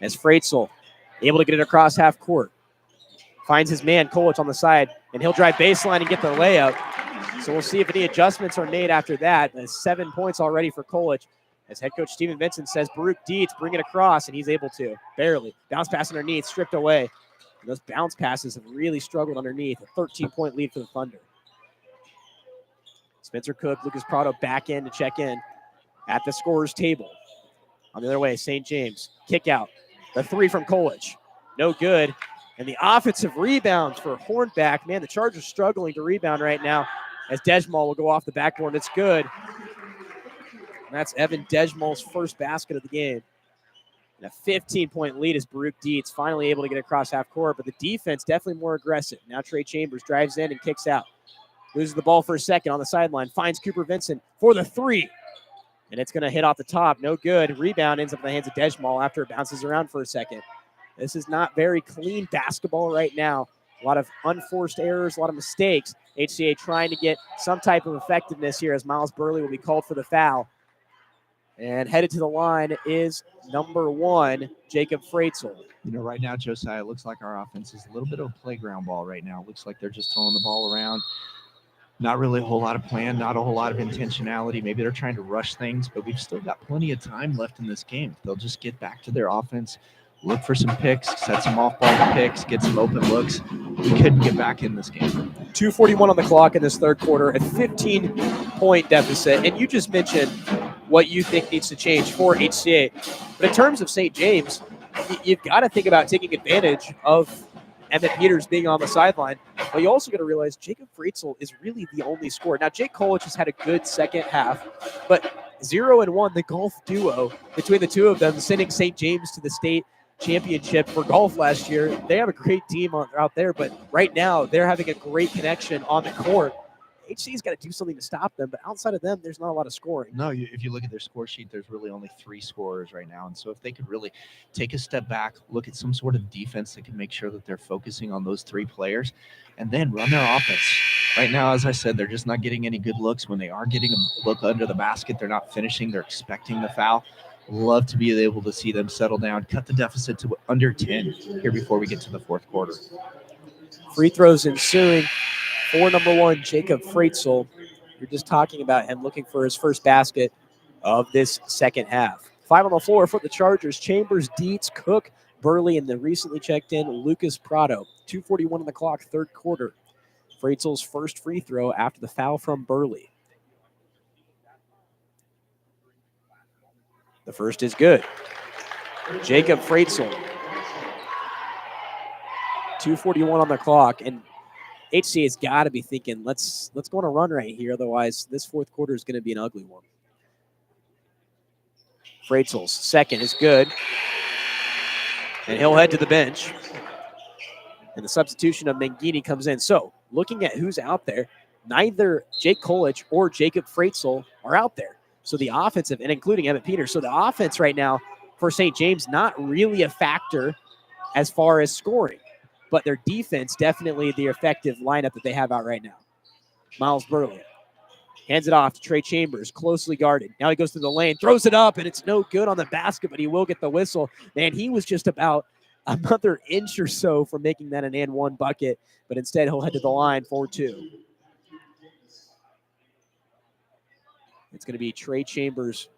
as Freitzel able to get it across half court. Finds his man, Kolich, on the side, and he'll drive baseline and get the layup. So we'll see if any adjustments are made after that. There's 7 points already for Kolich. As head coach Steven Vincent says, Baruch Dietz, bring it across, and he's able to. Barely. Bounce pass underneath, stripped away. And those bounce passes have really struggled underneath. A 13-point lead for the Thunder. Spencer Cook, Lucas Prado back in to check in at the scorer's table. On the other way, St. James. Kick out. The 3 from Kolich. No good. And the offensive rebound for Hornback. Man, the Chargers struggling to rebound right now as Dejmal will go off the backboard. It's good. And that's Evan Dejmal's first basket of the game. And a 15-point lead as Baruch Dietz finally able to get across half court, but the defense definitely more aggressive. Now Trey Chambers drives in and kicks out. Loses the ball for a second on the sideline. Finds Cooper Vincent for the 3. And it's going to hit off the top. No good. Rebound ends up in the hands of Dejmal after it bounces around for a second. This is not very clean basketball right now. A lot of unforced errors, a lot of mistakes. HCA trying to get some type of effectiveness here as Miles Burley will be called for the foul. And headed to the line is number 1, Jacob Freitzel. You know, right now, Josiah, it looks like our offense is a little bit of a playground ball right now. It looks like they're just throwing the ball around. Not really a whole lot of plan, not a whole lot of intentionality. Maybe they're trying to rush things, but we've still got plenty of time left in this game. They'll just get back to their offense, look for some picks, set some off-ball picks, get some open looks. We couldn't get back in this game. 2:41 on the clock in this third quarter, a 15-point deficit. And you just mentioned what you think needs to change for HCA. But in terms of St. James, you've got to think about taking advantage of Emmett Peters being on the sideline. But you also got to realize Jacob Freitzel is really the only scorer. Now, Jake Kolich has had a good second half, but 0-1, the golf duo between the two of them, sending St. James to the state championship for golf last year. They have a great team out there, but right now they're having a great connection on the court. HC's got to do something to stop them, but outside of them, there's not a lot of scoring. No, if you look at their score sheet, there's really only 3 scorers right now. And so if they could really take a step back, look at some sort of defense that can make sure that they're focusing on those 3 players, and then run their offense. Right now, as I said, they're just not getting any good looks. When they are getting a look under the basket, they're not finishing. They're expecting the foul. Love to be able to see them settle down, cut the deficit to under 10 here before we get to the fourth quarter. Free throws ensuing for number 1, Jacob Freitzel. You're just talking about him looking for his first basket of this second half. 5 on the floor for the Chargers. Chambers, Dietz, Cook, Burley, and the recently checked in Lucas Prado. 2:41 on the clock, third quarter. Freitzel's first free throw after the foul from Burley. The first is good. Jacob Freitzel. 2:41 on the clock, and HCA has got to be thinking, let's go on a run right here. Otherwise, this fourth quarter is going to be an ugly one. Freitzel's second is good, and he'll head to the bench. And the substitution of Mangini comes in. So, looking at who's out there, neither Jake Kolich or Jacob Freitzel are out there. So the offensive, and including Emmett Peters, so the offense right now for St. James, not really a factor as far as scoring. But their defense, definitely the effective lineup that they have out right now. Miles Burley hands it off to Trey Chambers, closely guarded. Now he goes through the lane, throws it up, and it's no good on the basket, but he will get the whistle. Man, he was just about another inch or so from making that an and one bucket, but instead he'll head to the line for 2. It's going to be Trey Chambers,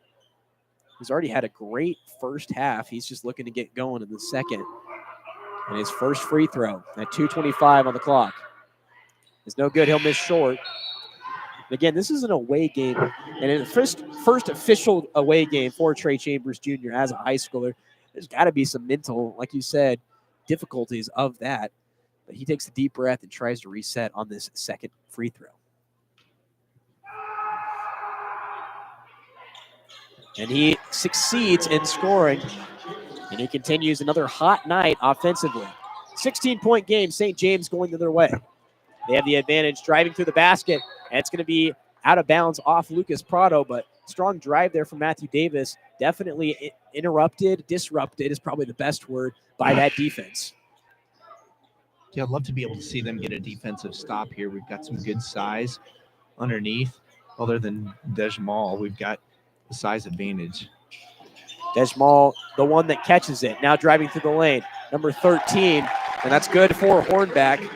who's already had a great first half. He's just looking to get going in the second. And his first free throw at 2:25 on the clock is no good. He'll miss short. Again, this is an away game, and in the first official away game for Trey Chambers Jr. as a high schooler, there's got to be some mental, like you said, difficulties of that. But he takes a deep breath and tries to reset on this second free throw. And he succeeds in scoring. And he continues another hot night offensively. 16-point game, St. James going the other way. They have the advantage driving through the basket, and it's going to be out of bounds off Lucas Prado, but strong drive there from Matthew Davis. Definitely disrupted is probably the best word, by that defense. Yeah, I'd love to be able to see them get a defensive stop here. We've got some good size underneath. Other than Dejmal, we've got the size advantage. Dejmal, the one that catches it, now driving through the lane, number 13, and that's good for Hornback.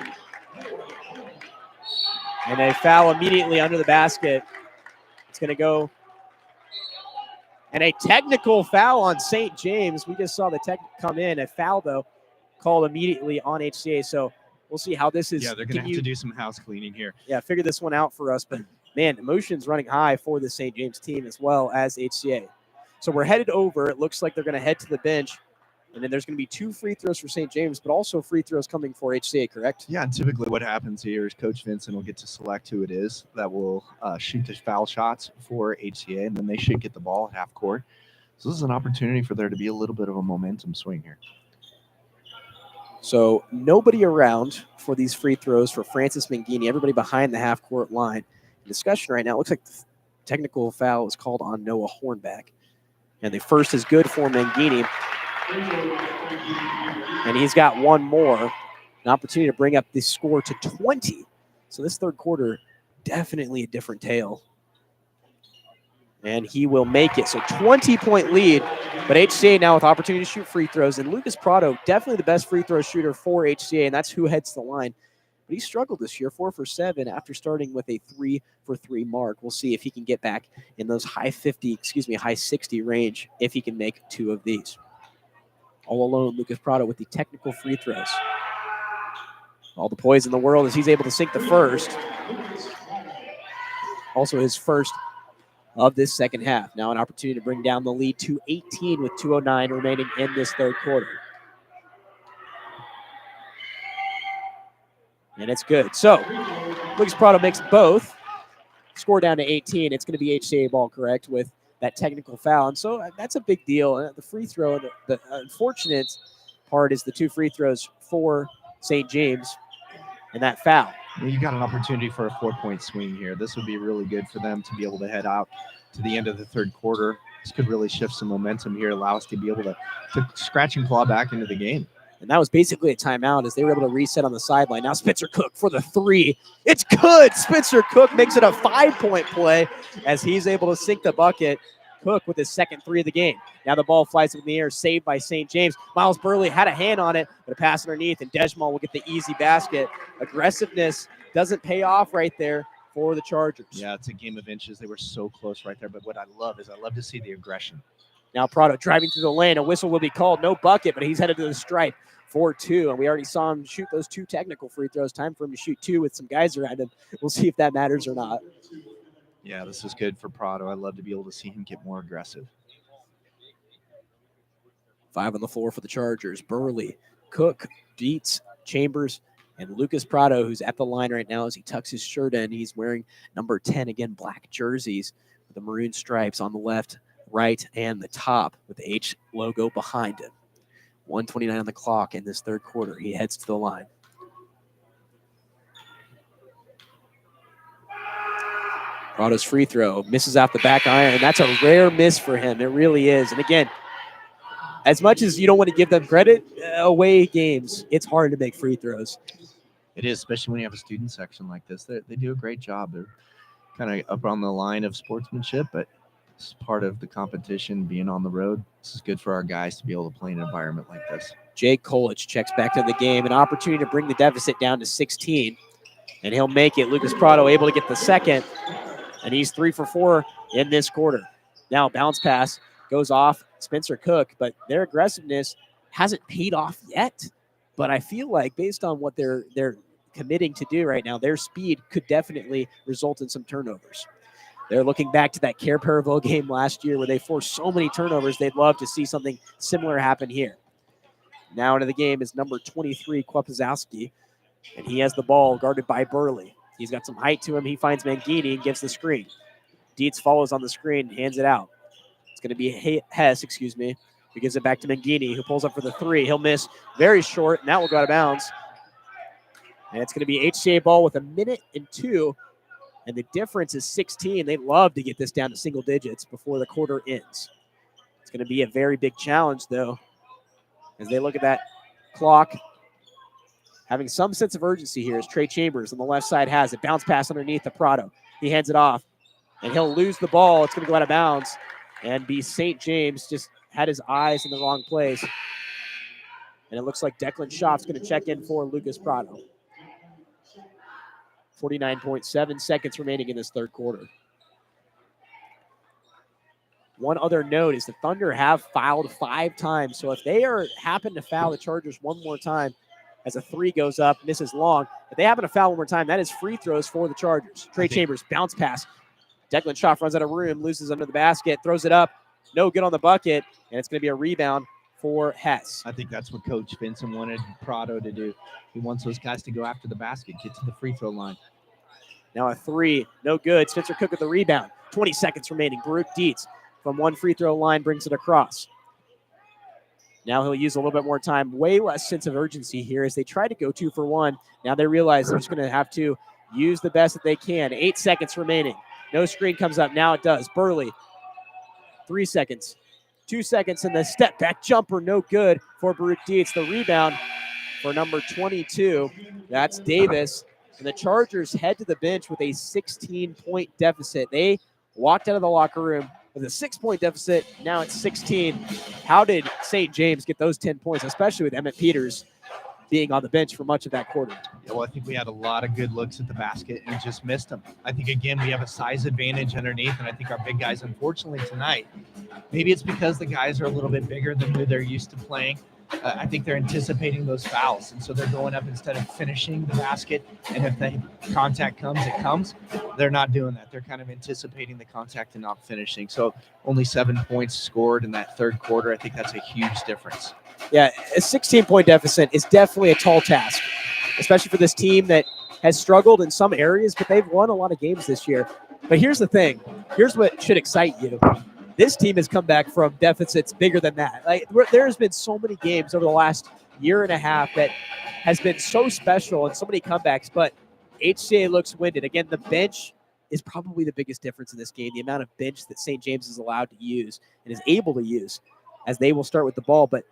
And a foul immediately under the basket. It's going to go. And a technical foul on St. James. We just saw the tech come in. A foul, though, called immediately on HCA. So we'll see how this is. Yeah, they're going to have to do some house cleaning here. Yeah, figure this one out for us. But, man, emotions running high for the St. James team as well as HCA. So we're headed over. It looks like they're going to head to the bench. And then there's going to be 2 free throws for St. James, but also free throws coming for HCA, correct? Yeah, and typically what happens here is Coach Vincent will get to select who it is that will shoot the foul shots for HCA, and then they should get the ball at half court. So this is an opportunity for there to be a little bit of a momentum swing here. So nobody around for these free throws for Francis Mangini, everybody behind the half-court line. The discussion right now, it looks like technical foul is called on Noah Hornback. And the first is good for Mangini. And he's got one more. An opportunity to bring up the score to 20. So this third quarter, definitely a different tale. And he will make it. So 20-point lead. But HCA now with opportunity to shoot free throws. And Lucas Prado, definitely the best free throw shooter for HCA. And that's who heads the line. But he struggled this year, 4 for 7, after starting with a 3 for 3 mark. We'll see if he can get back in those high 60 range if he can make 2 of these. All alone, Lucas Prado with the technical free throws. All the poise in the world as he's able to sink the first. Also his first of this second half. Now an opportunity to bring down the lead to 18 with 2:09 remaining in this third quarter. And it's good. So Lucas Prado makes both. Score down to 18. It's going to be HCA ball, correct, with that technical foul. And so that's a big deal. The free throw, the unfortunate part is the 2 free throws for St. James and that foul. Well, you got an opportunity for a 4-point swing here. This would be really good for them to be able to head out to the end of the third quarter. This could really shift some momentum here, allow us to be able to scratch and claw back into the game. And that was basically a timeout as they were able to reset on the sideline. Now Spencer Cook for the 3. It's good. Spencer Cook makes it a 5-point play as he's able to sink the bucket. Cook with his second 3 of the game. Now the ball flies up in the air, saved by St. James. Miles Burley had a hand on it, but a pass underneath, and Dejmal will get the easy basket. Aggressiveness doesn't pay off right there for the Chargers. Yeah, it's a game of inches. They were so close right there, but what I love to see the aggression. Now Prado driving through the lane. A whistle will be called. No bucket, but he's headed to the stripe for 2. And we already saw him shoot those 2 technical free throws. Time for him to shoot 2 with some guys around him. We'll see if that matters or not. Yeah, this is good for Prado. I'd love to be able to see him get more aggressive. 5 on the floor for the Chargers. Burley, Cook, Dietz, Chambers, and Lucas Prado, who's at the line right now as he tucks his shirt in. He's wearing number 10, again, black jerseys with the maroon stripes on the left, right, and the top with the H logo behind him. 1:29 on the clock in this third quarter. He heads to the line. Prado's free throw misses out the back iron. That's a rare miss for him. It really is. And again, as much as you don't want to give them credit, away games, it's hard to make free throws. It is, especially when you have a student section like this. They do a great job. They're kind of up on the line of sportsmanship, but it's part of the competition, being on the road. This is good for our guys to be able to play in an environment like this. Jake Kolich checks back to the game. An opportunity to bring the deficit down to 16, and he'll make it. Lucas Prado able to get the second, and he's 3 for 4 in this quarter. Now bounce pass goes off Spencer Cook, but their aggressiveness hasn't paid off yet. But I feel like based on what they're committing to do right now, their speed could definitely result in some turnovers. They're looking back to that Care Paravel game last year where they forced so many turnovers. They'd love to see something similar happen here. Now into the game is number 23, Kwapazowski, and he has the ball guarded by Burley. He's got some height to him. He finds Mangini and gives the screen. Dietz follows on the screen, hands it out. It's going to be Hess, who gives it back to Mangini, who pulls up for the 3. He'll miss very short, and that will go out of bounds. And it's going to be HCA ball with 1:02, and the difference is 16. They love to get this down to single digits before the quarter ends. It's going to be a very big challenge, though, as they look at that clock. Having some sense of urgency here as Trey Chambers on the left side has it. Bounce pass underneath to Prado. He hands it off, and he'll lose the ball. It's going to go out of bounds and be St. James. Just had his eyes in the wrong place. And it looks like Declan Schaaf's going to check in for Lucas Prado. 49.7 seconds remaining in this third quarter. One other note is the Thunder have fouled 5 times. So if they happen to foul the Chargers one more time, as a 3 goes up, misses long. If they happen to foul one more time, that is free throws for the Chargers. Trey Chambers, bounce pass. Declan Schaaf runs out of room, loses under the basket, throws it up. No good on the bucket, and it's going to be a rebound for Hess. I think that's what Coach Vincent wanted Prado to do. He wants those guys to go after the basket, get to the free throw line. Now a 3, no good. Spencer Cook with the rebound. 20 seconds remaining. Baruch Dietz from one free throw line brings it across. Now he'll use a little bit more time. Way less sense of urgency here as they try to go 2 for 1. Now they realize they're just going to have to use the best that they can. 8 seconds remaining. No screen comes up. Now it does. Burley, 3 seconds. 2 seconds, and the step back jumper, no good for Baruch Dietz. The rebound for number 22. That's Davis. And the Chargers head to the bench with a 16-point deficit. They walked out of the locker room with a 6-point deficit. Now it's 16. How did St. James get those 10 points, especially with Emmett Peters being on the bench for much of that quarter? Yeah, well, I think we had a lot of good looks at the basket and just missed them. I think, again, we have a size advantage underneath, and I think our big guys, unfortunately, tonight, maybe it's because the guys are a little bit bigger than who they're used to playing. I think they're anticipating those fouls, and so they're going up instead of finishing the basket, and if the contact comes, it comes. They're not doing that. They're kind of anticipating the contact and not finishing. So only 7 points scored in that third quarter. I think that's a huge difference. Yeah, a 16-point deficit is definitely a tall task, especially for this team that has struggled in some areas, but they've won a lot of games this year. But here's the thing. Here's what should excite you. This team has come back from deficits bigger than that. Like, there's been so many games over the last year and a half that has been so special and so many comebacks, but HCA looks winded. Again, the bench is probably the biggest difference in this game, the amount of bench that St. James is allowed to use and is able to use, as they will start with the ball. But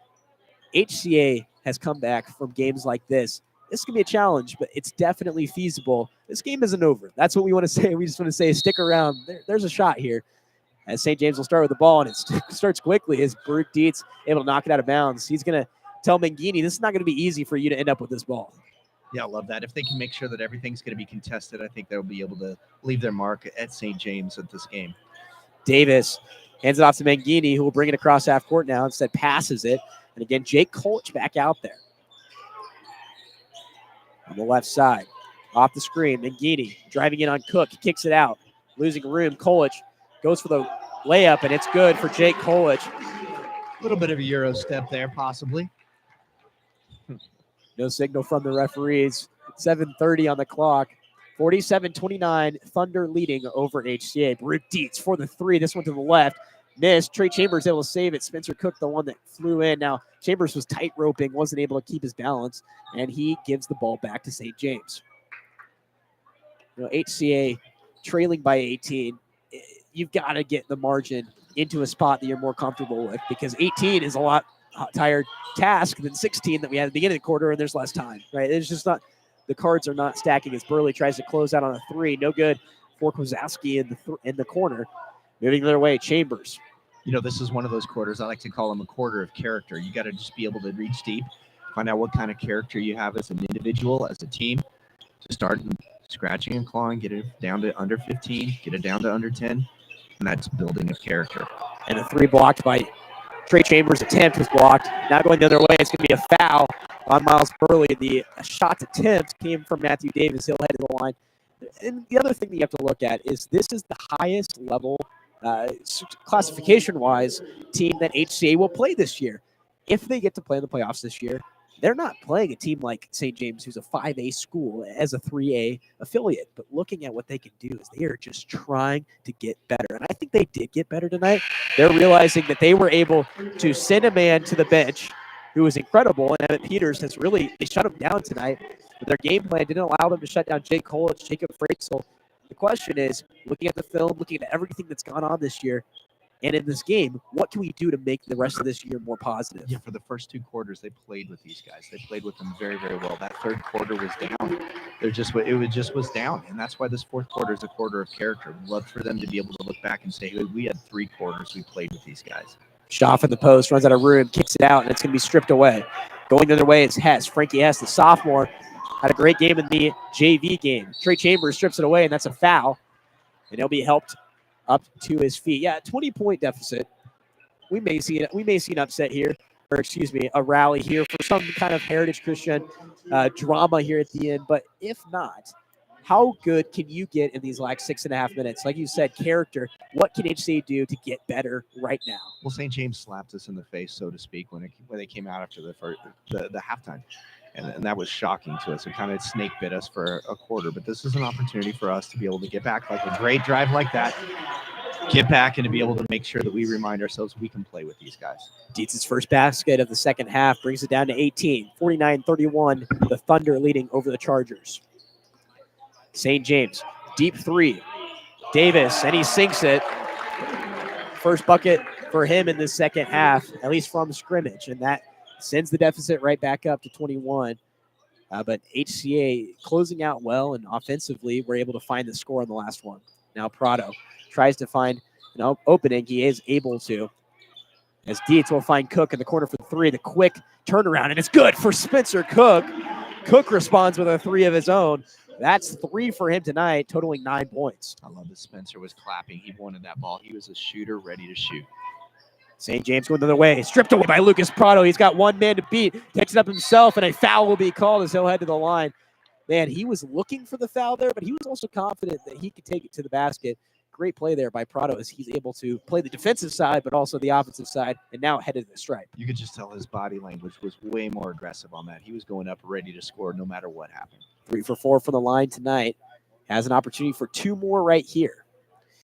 HCA has come back from games like this. This can be a challenge, but it's definitely feasible. This game isn't over. That's what we want to say. We just want to say stick around. There's a shot here. As St. James will start with the ball, and it starts quickly as Baruch Dietz able to knock it out of bounds. He's going to tell Mangini, this is not going to be easy for you to end up with this ball. Yeah, I love that. If they can make sure that everything's going to be contested, I think they'll be able to leave their mark at St. James at this game. Davis hands it off to Mangini, who will bring it across half court now. Instead, passes it. And again, Jake Kolch back out there. On the left side, off the screen, Mangini driving in on Cook. He kicks it out, losing room. Kolch goes for the layup, and it's good for Jake Kolch. A little bit of a Euro step there, possibly. No signal from the referees. 7:30 on the clock. 47-29, Thunder leading over HCA. Baruch Dietz for the three. This one to the left. Missed. Trey Chambers able to save it. Spencer Cook, the one that flew in. Now, Chambers was tight roping, wasn't able to keep his balance, and he gives the ball back to St. James. HCA trailing by 18. You've got to get the margin into a spot that you're more comfortable with, because 18 is a lot higher task than 16 that we had at the beginning of the quarter, and there's less time, right? It's just not, the cards are not stacking as Burley tries to close out on a three. No good for Kozowski in the corner. Moving the other way, Chambers. This is one of those quarters. I like to call them a quarter of character. You got to just be able to reach deep, find out what kind of character you have as an individual, as a team, to start scratching and clawing, get it down to under 15, get it down to under 10, and that's building of character. And a three blocked by Trey Chambers' attempt was blocked. Now going the other way, it's going to be a foul on Miles Burley. The shot attempt came from Matthew Davis. He'll head to the line. And the other thing that you have to look at is this is the highest level classification-wise team that HCA will play this year. If they get to play in the playoffs this year, they're not playing a team like St. James, who's a 5A school, as a 3A affiliate. But looking at what they can do is they are just trying to get better. And I think they did get better tonight. They're realizing that they were able to send a man to the bench who was incredible. And Emmett Peters has really, they shut him down tonight. But their game plan didn't allow them to shut down Jake Kolch, Jacob Freitzel. The question is, looking at the film, looking at everything that's gone on this year, and in this game, what can we do to make the rest of this year more positive? Yeah, for the first two quarters, they played with these guys. They played with them very, very well. That third quarter was down. It just was down, and that's why this fourth quarter is a quarter of character. We'd love for them to be able to look back and say, hey, we had 3 quarters we played with these guys. Schaff in the post, runs out of room, kicks it out, and it's going to be stripped away. Going the other way is Hess. Frankie Hess, the sophomore, had a great game in the JV game. Trey Chambers strips it away, and that's a foul. And he'll be helped up to his feet. Yeah, 20-point deficit. We may see an upset here, or excuse me, a rally here for some kind of Heritage Christian drama here at the end. But if not, how good can you get in these like 6.5 minutes? Like you said, character. What can HCA do to get better right now? Well, St. James slapped us in the face, so to speak, when they came out after the halftime. And that was shocking to us. It kind of snake bit us for a quarter. But this is an opportunity for us to be able to get back, like a great drive like that, get back and to be able to make sure that we remind ourselves we can play with these guys. Dietz's first basket of the second half brings it down to 18. 49-31, the Thunder leading over the Chargers. St. James, deep three. Davis, and he sinks it. First bucket for him in the second half, at least from scrimmage, and that sends the deficit right back up to 21. But HCA closing out well, and offensively, we're able to find the score on the last one. Now Prado tries to find an opening. He is able to. As Dietz will find Cook in the corner for the three. The quick turnaround, and it's good for Spencer Cook. Cook responds with a three of his own. That's 3 for him tonight, totaling 9 points. I love that Spencer was clapping. He wanted that ball. He was a shooter ready to shoot. St. James going the other way. Stripped away by Lucas Prado. He's got one man to beat. Takes it up himself, and a foul will be called as he'll head to the line. Man, he was looking for the foul there, but he was also confident that he could take it to the basket. Great play there by Prado as he's able to play the defensive side, but also the offensive side, and now headed to the stripe. You could just tell his body language was way more aggressive on that. He was going up ready to score no matter what happened. 3 for 4 from the line tonight. Has an opportunity for 2 more right here.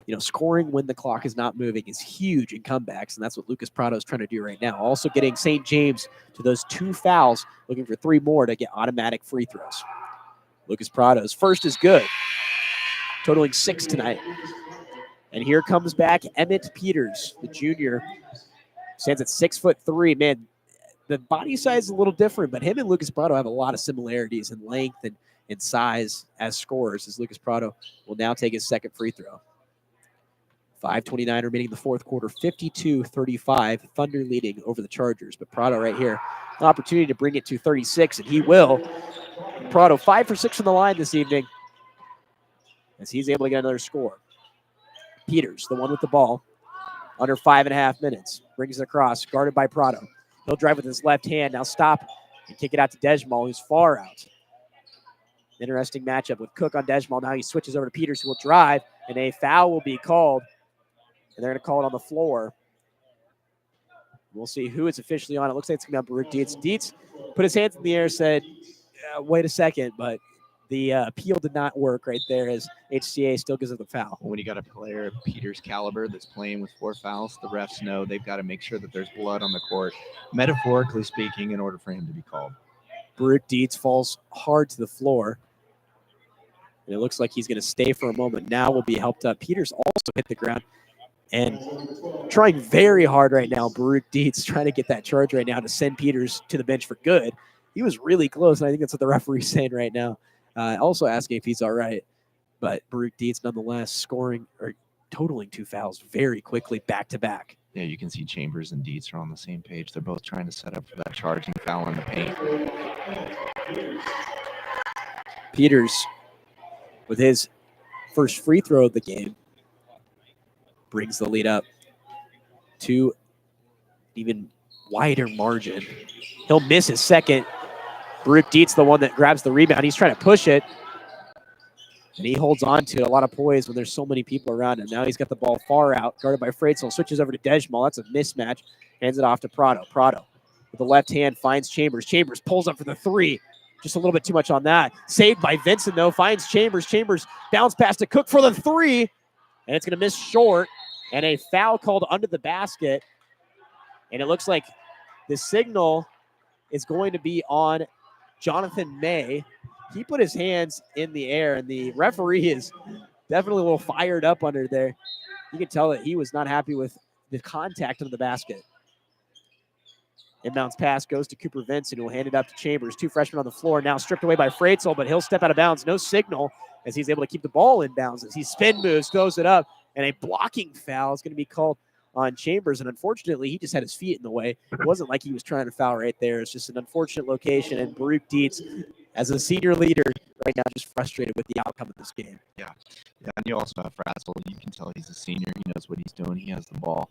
You know, scoring when the clock is not moving is huge in comebacks, and that's what Lucas Prado is trying to do right now. Also getting St. James to those 2 fouls, looking for 3 more to get automatic free throws. Lucas Prado's first is good, totaling 6 tonight. And here comes back Emmett Peters, the junior. Stands at 6'3". Man, the body size is a little different, but him and Lucas Prado have a lot of similarities in length and in size as scorers, as Lucas Prado will now take his second free throw. 5:29 remaining in the fourth quarter, 52-35, Thunder leading over the Chargers. But Prado right here, an opportunity to bring it to 36, and he will. Prado 5 for 6 from the line this evening as he's able to get another score. Peters, the one with the ball, under 5.5 minutes. Brings it across, guarded by Prado. He'll drive with his left hand. Now stop and kick it out to Dejmal, who's far out. Interesting matchup with Cook on Dejmal. Now he switches over to Peters, who will drive, and a foul will be called. And they're going to call it on the floor. We'll see who it's officially on. It looks like it's going to be on Baruch Dietz. Dietz put his hands in the air, said, wait a second, but the appeal did not work right there as HCA still gives it the foul. When you got a player of Peter's caliber that's playing with 4 fouls, the refs know they've got to make sure that there's blood on the court, metaphorically speaking, in order for him to be called. Baruch Dietz falls hard to the floor. And it looks like he's going to stay for a moment. Now will be helped up. Peters also hit the ground and trying very hard right now. Baruch Dietz trying to get that charge right now to send Peters to the bench for good. He was really close, and I think that's what the referee's saying right now. Also asking if he's all right. But Baruch Dietz nonetheless scoring or totaling 2 fouls very quickly back-to-back. Yeah, you can see Chambers and Dietz are on the same page. They're both trying to set up for that charging foul in the paint. Peters, with his first free throw of the game, brings the lead up to even wider margin. He'll miss his second. Baruch Dietz, the one that grabs the rebound. He's trying to push it. And he holds on to a lot of poise when there's so many people around him. Now he's got the ball far out, guarded by Freitzel. Switches over to Dejmal. That's a mismatch. Hands it off to Prado. Prado with the left hand finds Chambers. Chambers pulls up for the 3. Just a little bit too much on that. Saved by Vincent, though. Finds Chambers. Chambers bounce pass to Cook for the 3. And it's going to miss short. And a foul called under the basket. And it looks like the signal is going to be on Jonathan May. He put his hands in the air, and the referee is definitely a little fired up under there. You can tell that he was not happy with the contact under the basket. Inbounds pass goes to Cooper Vincent, who will hand it up to Chambers. 2 freshmen on the floor, now stripped away by Freitzel, but he'll step out of bounds. No signal as he's able to keep the ball in bounds. As he spin moves, throws it up, and a blocking foul is going to be called on Chambers. And unfortunately, he just had his feet in the way. It wasn't like he was trying to foul right there. It's just an unfortunate location. And Baruch Dietz, as a senior leader right now, just frustrated with the outcome of this game. Yeah, and you also have Frazzle. You can tell he's a senior. He knows what he's doing. He has the ball.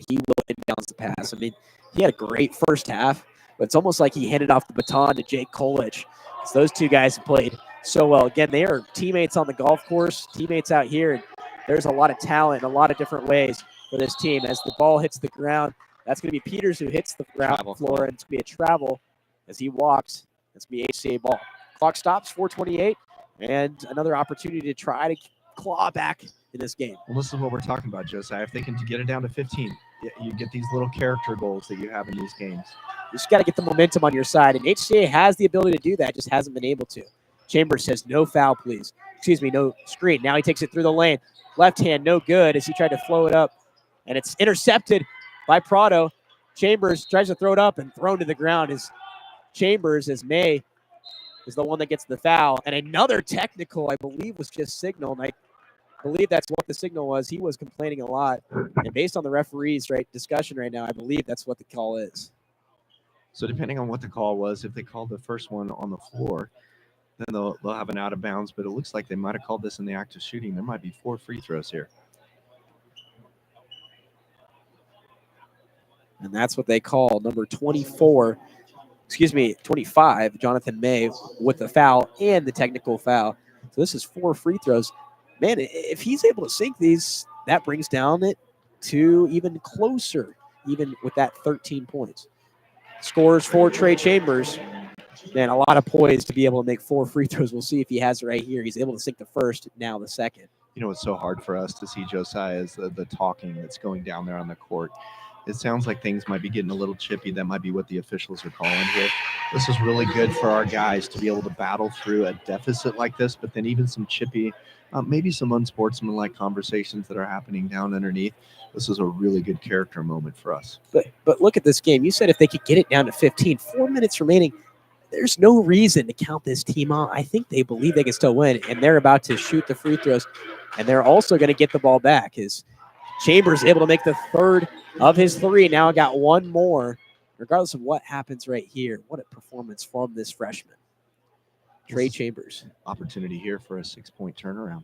He will inbounds the pass. I mean, he had a great first half, but it's almost like he handed off the baton to Jake Kolich. So those two guys have played so well. Again, they are teammates on the golf course, teammates out here. And there's a lot of talent in a lot of different ways for this team. As the ball hits the ground, that's going to be Peters who hits the ground floor, and it's going to be a travel as he walks. That's going to be HCA ball. Clock stops, 4:28, and another opportunity to try to claw back in this game. Well, this is what we're talking about, Josiah. If they can get it down to 15, you get these little character goals that you have in these games. You just got to get the momentum on your side, and HCA has the ability to do that, just hasn't been able to. Chambers says no foul, please. Excuse me, no screen. Now he takes it through the lane. Left hand, no good as he tried to flow it up. And it's intercepted by Prado. Chambers tries to throw it up and thrown to the ground. Chambers, as May, is the one that gets the foul. And another technical, I believe, was just signaled. I believe that's what the signal was. He was complaining a lot. And based on the referee's discussion right now, I believe that's what the call is. So depending on what the call was, if they called the first one on the floor, then they'll have an out of bounds. But it looks like they might have called this in the act of shooting. There might be 4 free throws here. And that's what they call number 25, Jonathan May, with the foul and the technical foul. So this is 4 free throws. Man, if he's able to sink these, that brings down it to even closer, even with that 13 points. Scores for Trey Chambers. Man, a lot of poise to be able to make 4 free throws. We'll see if he has it right here. He's able to sink the first, now the second. You know, it's so hard for us to see Josiah is the talking that's going down there on the court. It sounds like things might be getting a little chippy. That might be what the officials are calling here. This is really good for our guys to be able to battle through a deficit like this, but then even some chippy, maybe some unsportsmanlike conversations that are happening down underneath. This is a really good character moment for us. But look at this game. You said if they could get it down to 15, 4 minutes remaining, there's no reason to count this team out. I think they believe they can still win, and they're about to shoot the free throws, and they're also going to get the ball back. As Chambers able to make the third of his 3. Now got 1 more. Regardless of what happens right here, what a performance from this freshman. Trey Chambers. Opportunity here for a 6-point turnaround.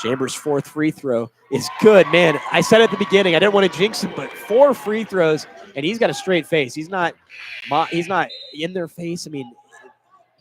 Chambers' 4th free throw is good. Man, I said at the beginning, I didn't want to jinx him, but 4 free throws, and he's got a straight face. He's not in their face. I mean,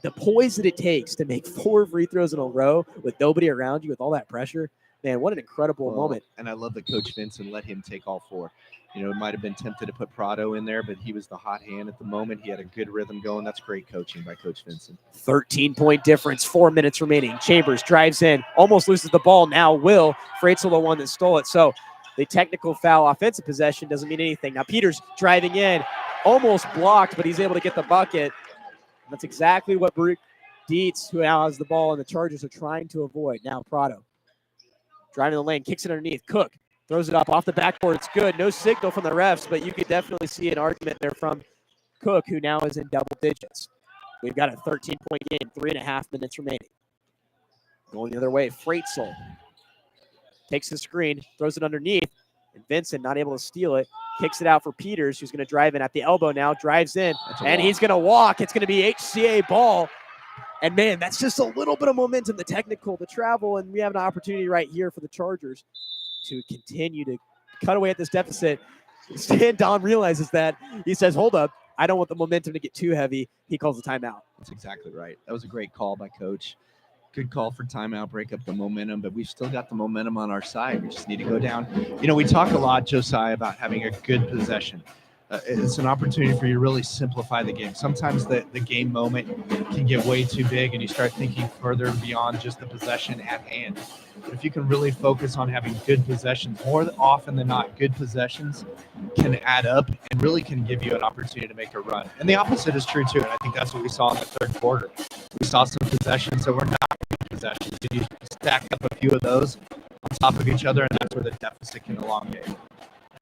the poise that it takes to make 4 free throws in a row with nobody around you with all that pressure, man, what an incredible moment. And I love that Coach Vincent let him take all 4. You know, it might have been tempted to put Prado in there, but he was the hot hand at the moment. He had a good rhythm going. That's great coaching by Coach Vincent. 13-point difference, 4 minutes remaining. Chambers drives in, almost loses the ball. Now Will Freitzel, the one that stole it. So the technical foul offensive possession doesn't mean anything. Now Peters driving in, almost blocked, but he's able to get the bucket. That's exactly what Brooke Dietz, who now has the ball, and the Chargers are trying to avoid. Now Prado driving the lane, kicks it underneath. Cook throws it up off the backboard. It's good. No signal from the refs, but you could definitely see an argument there from Cook, who now is in double digits. We've got a 13-point game, 3.5 minutes remaining. Going the other way, Freitzel takes the screen, throws it underneath, and Vincent not able to steal it. Kicks it out for Peters, who's going to drive in at the elbow now, drives in, and he's going to walk. It's going to be HCA ball. And, man, that's just a little bit of momentum, the technical, the travel, and we have an opportunity right here for the Chargers to continue to cut away at this deficit. Stan Don realizes that. He says, hold up, I don't want the momentum to get too heavy. He calls a timeout. That's exactly right. That was a great call by Coach. Good call for timeout, break up the momentum, but we've still got the momentum on our side. We just need to go down. You know, we talk a lot, Josiah, about having a good possession. It's an opportunity for you to really simplify the game. Sometimes the game moment can get way too big and you start thinking further beyond just the possession at hand. But if you can really focus on having good possessions, more often than not, good possessions can add up and really can give you an opportunity to make a run. And the opposite is true too, and I think that's what we saw in the third quarter. We saw some possessions that were not good possessions. And you stack up a few of those on top of each other, and that's where the deficit can elongate.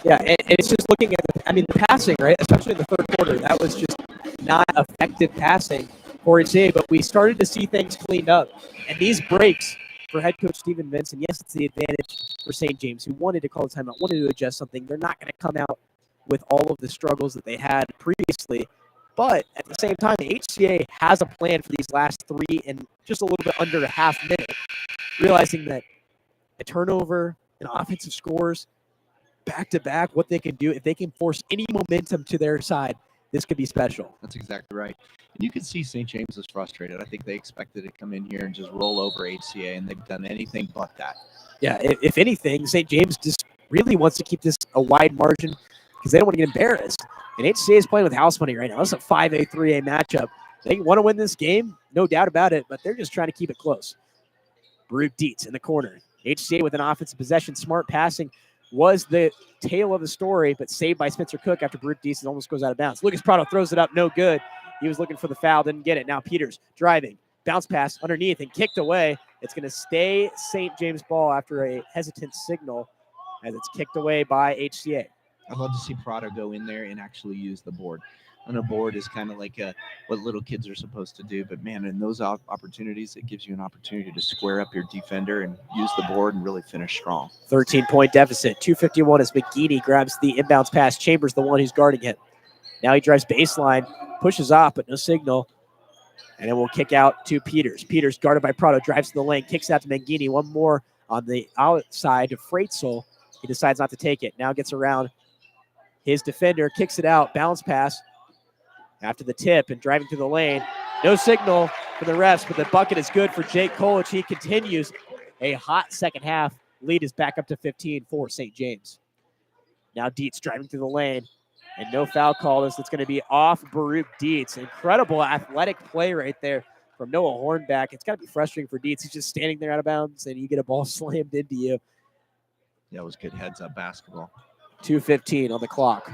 Yeah, and it's just looking at, the passing, right? Especially in the third quarter, that was just not effective passing for HCA, but we started to see things cleaned up. And these breaks for head coach Steven Vincent, yes, it's the advantage for St. James, who wanted to call a timeout, wanted to adjust something. They're not going to come out with all of the struggles that they had previously. But at the same time, HCA has a plan for these last 3 and just a little bit under a half minute, realizing that a turnover and offensive scores back-to-back, what they can do, if they can force any momentum to their side, this could be special. That's exactly right. And you can see St. James is frustrated. I think they expected to come in here and just roll over HCA, and they've done anything but that. Yeah, if anything, St. James just really wants to keep this a wide margin because they don't want to get embarrassed. And HCA is playing with house money right now. This is a 5A, 3A matchup. They want to win this game, no doubt about it, but they're just trying to keep it close. Brooke Dietz in the corner. HCA with an offensive possession, smart passing was the tail of the story, but saved by Spencer Cook after Brooke Dietz almost goes out of bounds. Lucas Prado throws it up, no good. He was looking for the foul, didn't get it. Now Peters driving, bounce pass underneath and kicked away. It's going to stay St. James ball after a hesitant signal as it's kicked away by HCA. I'd love to see Prado go in there and actually use the board. And a board is kind of like what little kids are supposed to do. But, man, in those opportunities, it gives you an opportunity to square up your defender and use the board and really finish strong. 13-point deficit, 2:51 as McGeady grabs the inbounds pass. Chambers, the one who's guarding him. Now he drives baseline, pushes off, but no signal. And it will kick out to Peters. Peters, guarded by Prado, drives to the lane, kicks out to Mangini. One more on the outside to Freitzel. He decides not to take it. Now gets around his defender, kicks it out, bounce pass after the tip and driving to the lane. No signal for the refs, but the bucket is good for Jake Kolich. He continues a hot second half. Lead is back up to 15 for St. James. Now Dietz driving through the lane. And no foul call. It's going to be off Baruch Dietz. Incredible athletic play right there from Noah Hornback. It's got to be frustrating for Dietz. He's just standing there out of bounds, and you get a ball slammed into you. That was good heads-up basketball. 2:15 on the clock.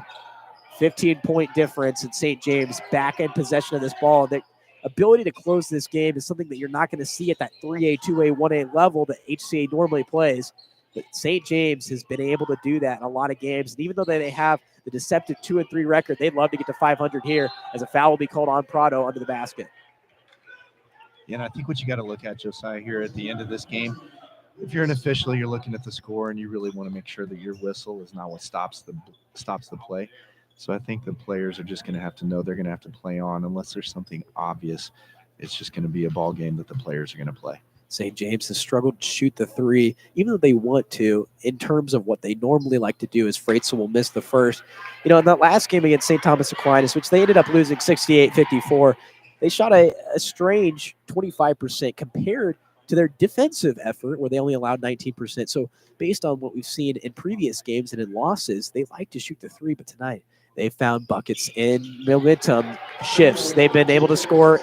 15-point difference, and St. James back in possession of this ball. The ability to close this game is something that you're not going to see at that 3A, 2A, 1A level that HCA normally plays. But St. James has been able to do that in a lot of games. And even though they have the deceptive 2-3 record, they'd love to get to 500 here as a foul will be called on Prado under the basket. Yeah, and I think what you got to look at, Josiah, here at the end of this game, if you're an official, you're looking at the score and you really want to make sure that your whistle is not what stops the play. So I think the players are just going to have to know they're going to have to play on unless there's something obvious. It's just going to be a ball game that the players are going to play. St. James has struggled to shoot the three, even though they want to, in terms of what they normally like to do, is Freitzel will miss the first. You know, in that last game against St. Thomas Aquinas, which they ended up losing 68-54, they shot a strange 25% compared to their defensive effort, where they only allowed 19%. So based on what we've seen in previous games and in losses, they like to shoot the three, but tonight they found buckets in momentum shifts. They've been able to score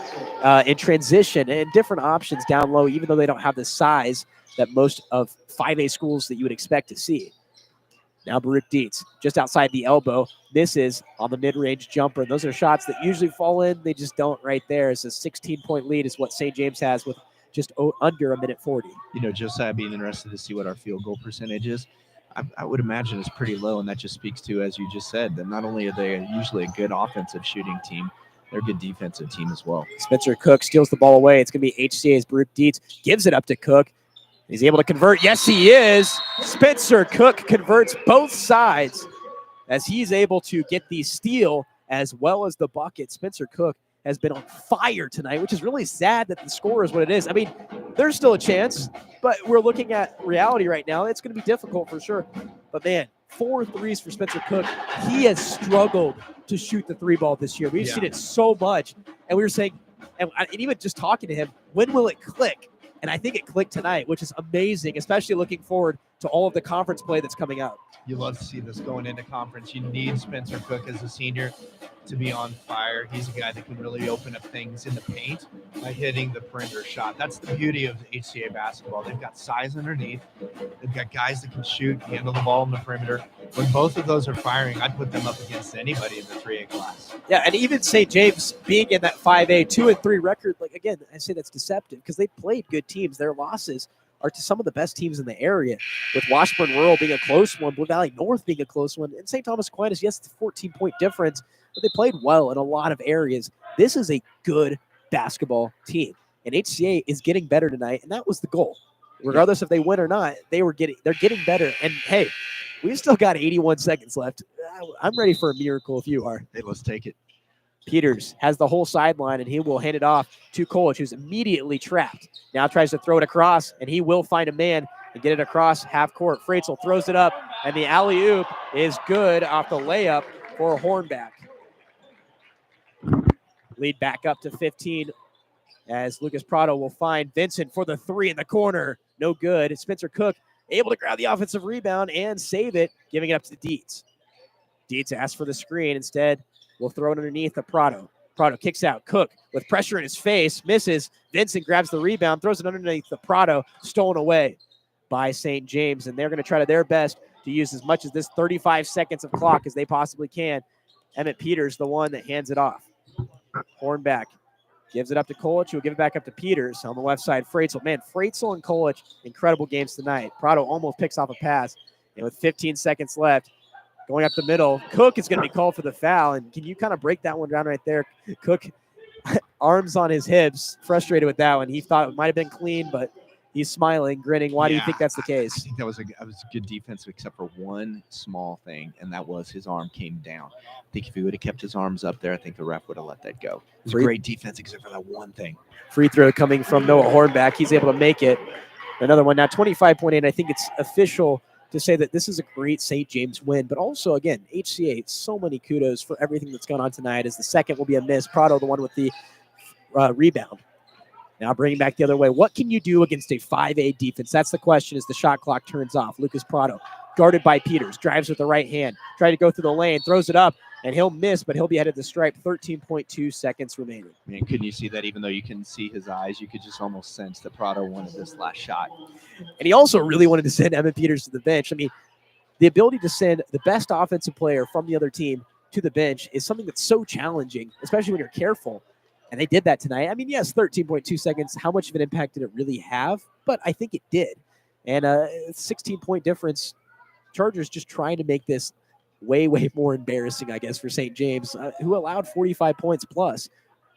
in transition and different options down low, even though they don't have the size that most of 5A schools that you would expect to see. Now Baruch Dietz, just outside the elbow, misses on the mid-range jumper. And those are shots that usually fall in. They just don't right there. It's a 16-point lead is what St. James has with just under a minute 40. You know, Josiah, being interested to see what our field goal percentage is. I would imagine it's pretty low, and that just speaks to, as you just said, that not only are they usually a good offensive shooting team, they're a good defensive team as well. Spencer Cook steals the ball away. It's going to be HCA's Baruch Dietz. Gives it up to Cook. He's able to convert. Yes, he is. Spencer Cook converts both sides as he's able to get the steal as well as the bucket. Spencer Cook has been on fire tonight, which is really sad that the score is what it is. I mean, there's still a chance, but we're looking at reality right now. It's going to be difficult for sure. But, man, 4 threes for Spencer Cook. He has struggled to shoot the three ball this year. We've seen it so much. And we were saying, and even just talking to him, when will it click? And I think it clicked tonight, which is amazing, especially looking forward to all of the conference play that's coming out. You love to see this going into conference. You need Spencer Cook as a senior to be on fire. He's a guy that can really open up things in the paint by hitting the perimeter shot. That's the beauty of HCA basketball. They've got size underneath. They've got guys that can shoot, handle the ball in the perimeter. When both of those are firing, I'd put them up against anybody in the 3A class. Yeah, and even St. James being in that 5A 2-3 record, like again, I say that's deceptive because they played good teams. Their losses are to some of the best teams in the area, with Washburn Rural being a close one, Blue Valley North being a close one, and St. Thomas Aquinas, yes, it's a 14-point difference, but they played well in a lot of areas. This is a good basketball team, and HCA is getting better tonight, and that was the goal. Regardless if they win or not, they're getting better. And hey, we've still got 81 seconds left. I'm ready for a miracle if you are. Hey, let's take it. Peters has the whole sideline, and he will hand it off to Kolich, who's immediately trapped. Now tries to throw it across, and he will find a man and get it across half court. Freitzel throws it up, and the alley-oop is good off the layup for Hornback. Lead back up to 15 as Lucas Prado will find Vincent for the three in the corner. No good. Spencer Cook able to grab the offensive rebound and save it, giving it up to Dietz. Dietz asks for the screen. Instead, we'll throw it underneath the Prado. Prado kicks out. Cook with pressure in his face, misses. Vincent grabs the rebound, throws it underneath the Prado, stolen away by St. James. And they're going to try their best to use as much of this 35 seconds of clock as they possibly can. Emmett Peters, the one that hands it off. Hornback gives it up to Kolich, who will give it back up to Peters. On the left side, Freitzel. Man, Freitzel and Kolich, incredible games tonight. Prado almost picks off a pass. And with 15 seconds left, going up the middle, Cook is going to be called for the foul. And can you kind of break that one down right there? Cook, arms on his hips, frustrated with that one. He thought it might have been clean, but he's smiling, grinning. Why do you think that's the I case? think that was a good defense, except for one small thing, and that was his arm came down. I think if he would have kept his arms up there, I think the ref would have let that go. It was great defense, except for that one thing. Free throw coming from Noah Hornback. He's able to make it. Another one now, 25.8. I think it's official to say that this is a great St. James win, but also, again, HCA, so many kudos for everything that's gone on tonight, as the second will be a miss. Prado, the one with the rebound. Now bringing back the other way. What can you do against a 5A defense? That's the question as the shot clock turns off. Lucas Prado, guarded by Peters, drives with the right hand, trying to go through the lane, throws it up, and he'll miss, but he'll be headed to the stripe. 13.2 seconds remaining. Man, couldn't you see that? Even though you couldn't see his eyes, you could just almost sense that Prado wanted this last shot. And he also really wanted to send Emmett Peters to the bench. I mean, the ability to send the best offensive player from the other team to the bench is something that's so challenging, especially when you're careful. And they did that tonight. I mean, yes, 13.2 seconds. How much of an impact did it really have? But I think it did. And a 16-point difference. Chargers just trying to make this way, way more embarrassing, I guess, for St. James, who allowed 45 points plus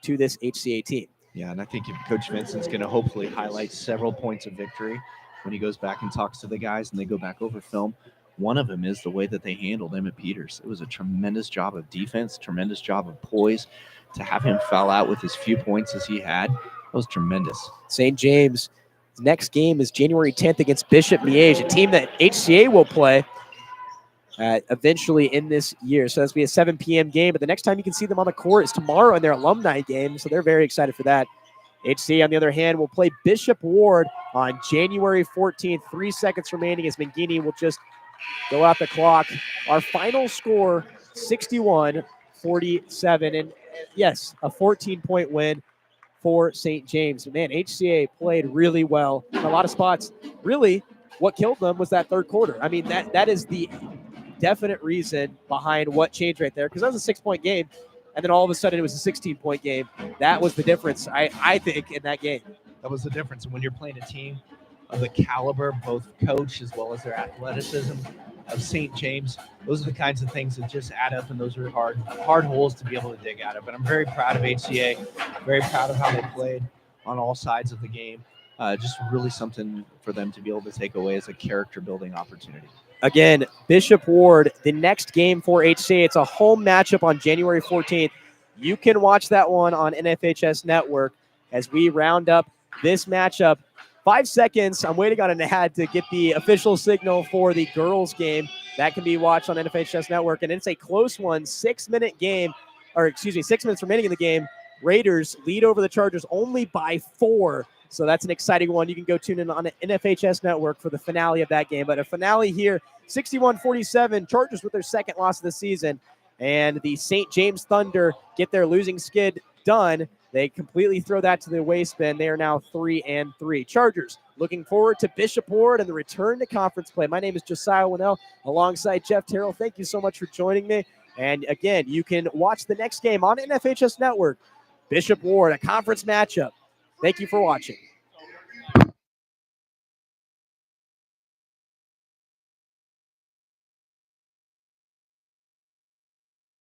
to this HCA team. Yeah, and I think if Coach Vincent's going to hopefully highlight several points of victory when he goes back and talks to the guys and they go back over film. One of them is the way that they handled Emmett Peters. It was a tremendous job of defense, tremendous job of poise. To have him foul out with as few points as he had, that was tremendous. St. James' next game is January 10th against Bishop Miege, a team that HCA will play eventually in this year. So that's going to be a 7 p.m. game, but the next time you can see them on the court is tomorrow in their alumni game, so they're very excited for that. HCA, on the other hand, will play Bishop Ward on January 14th. 3 seconds remaining as Mangini will just go out the clock. Our final score, 61-47, and yes, a 14-point win for St. James. Man, HCA played really well in a lot of spots. Really, what killed them was that third quarter. I mean, that is the definite reason behind what changed right there, because that was a 6-point game, and then all of a sudden it was a 16-point game. That was the difference, I think, in that game. That was the difference. And when you're playing a team of the caliber, both coach as well as their athleticism of St. James, those are the kinds of things that just add up, and those are hard holes to be able to dig out of. But I'm very proud of HCA, very proud of how they played on all sides of the game. Just really something for them to be able to take away as a character-building opportunity. Again, Bishop Ward, the next game for HCA. It's a home matchup on January 14th. You can watch that one on NFHS Network as we round up this matchup. 5 seconds. I'm waiting on an ad to get the official signal for the girls game. That can be watched on NFHS Network. And it's a close one, 6-minute game, 6 minutes remaining in the game. Raiders lead over the Chargers only by 4. So that's an exciting one. You can go tune in on the NFHS Network for the finale of that game. But a finale here, 61-47, Chargers with their second loss of the season. And the St. James Thunder get their losing skid done. They completely throw that to the waste bin. They are now 3-3. Chargers looking forward to Bishop Ward and the return to conference play. My name is Josiah Wonnell alongside Jeff Terrell. Thank you so much for joining me. And again, you can watch the next game on NFHS Network. Bishop Ward, a conference matchup. Thank you for watching.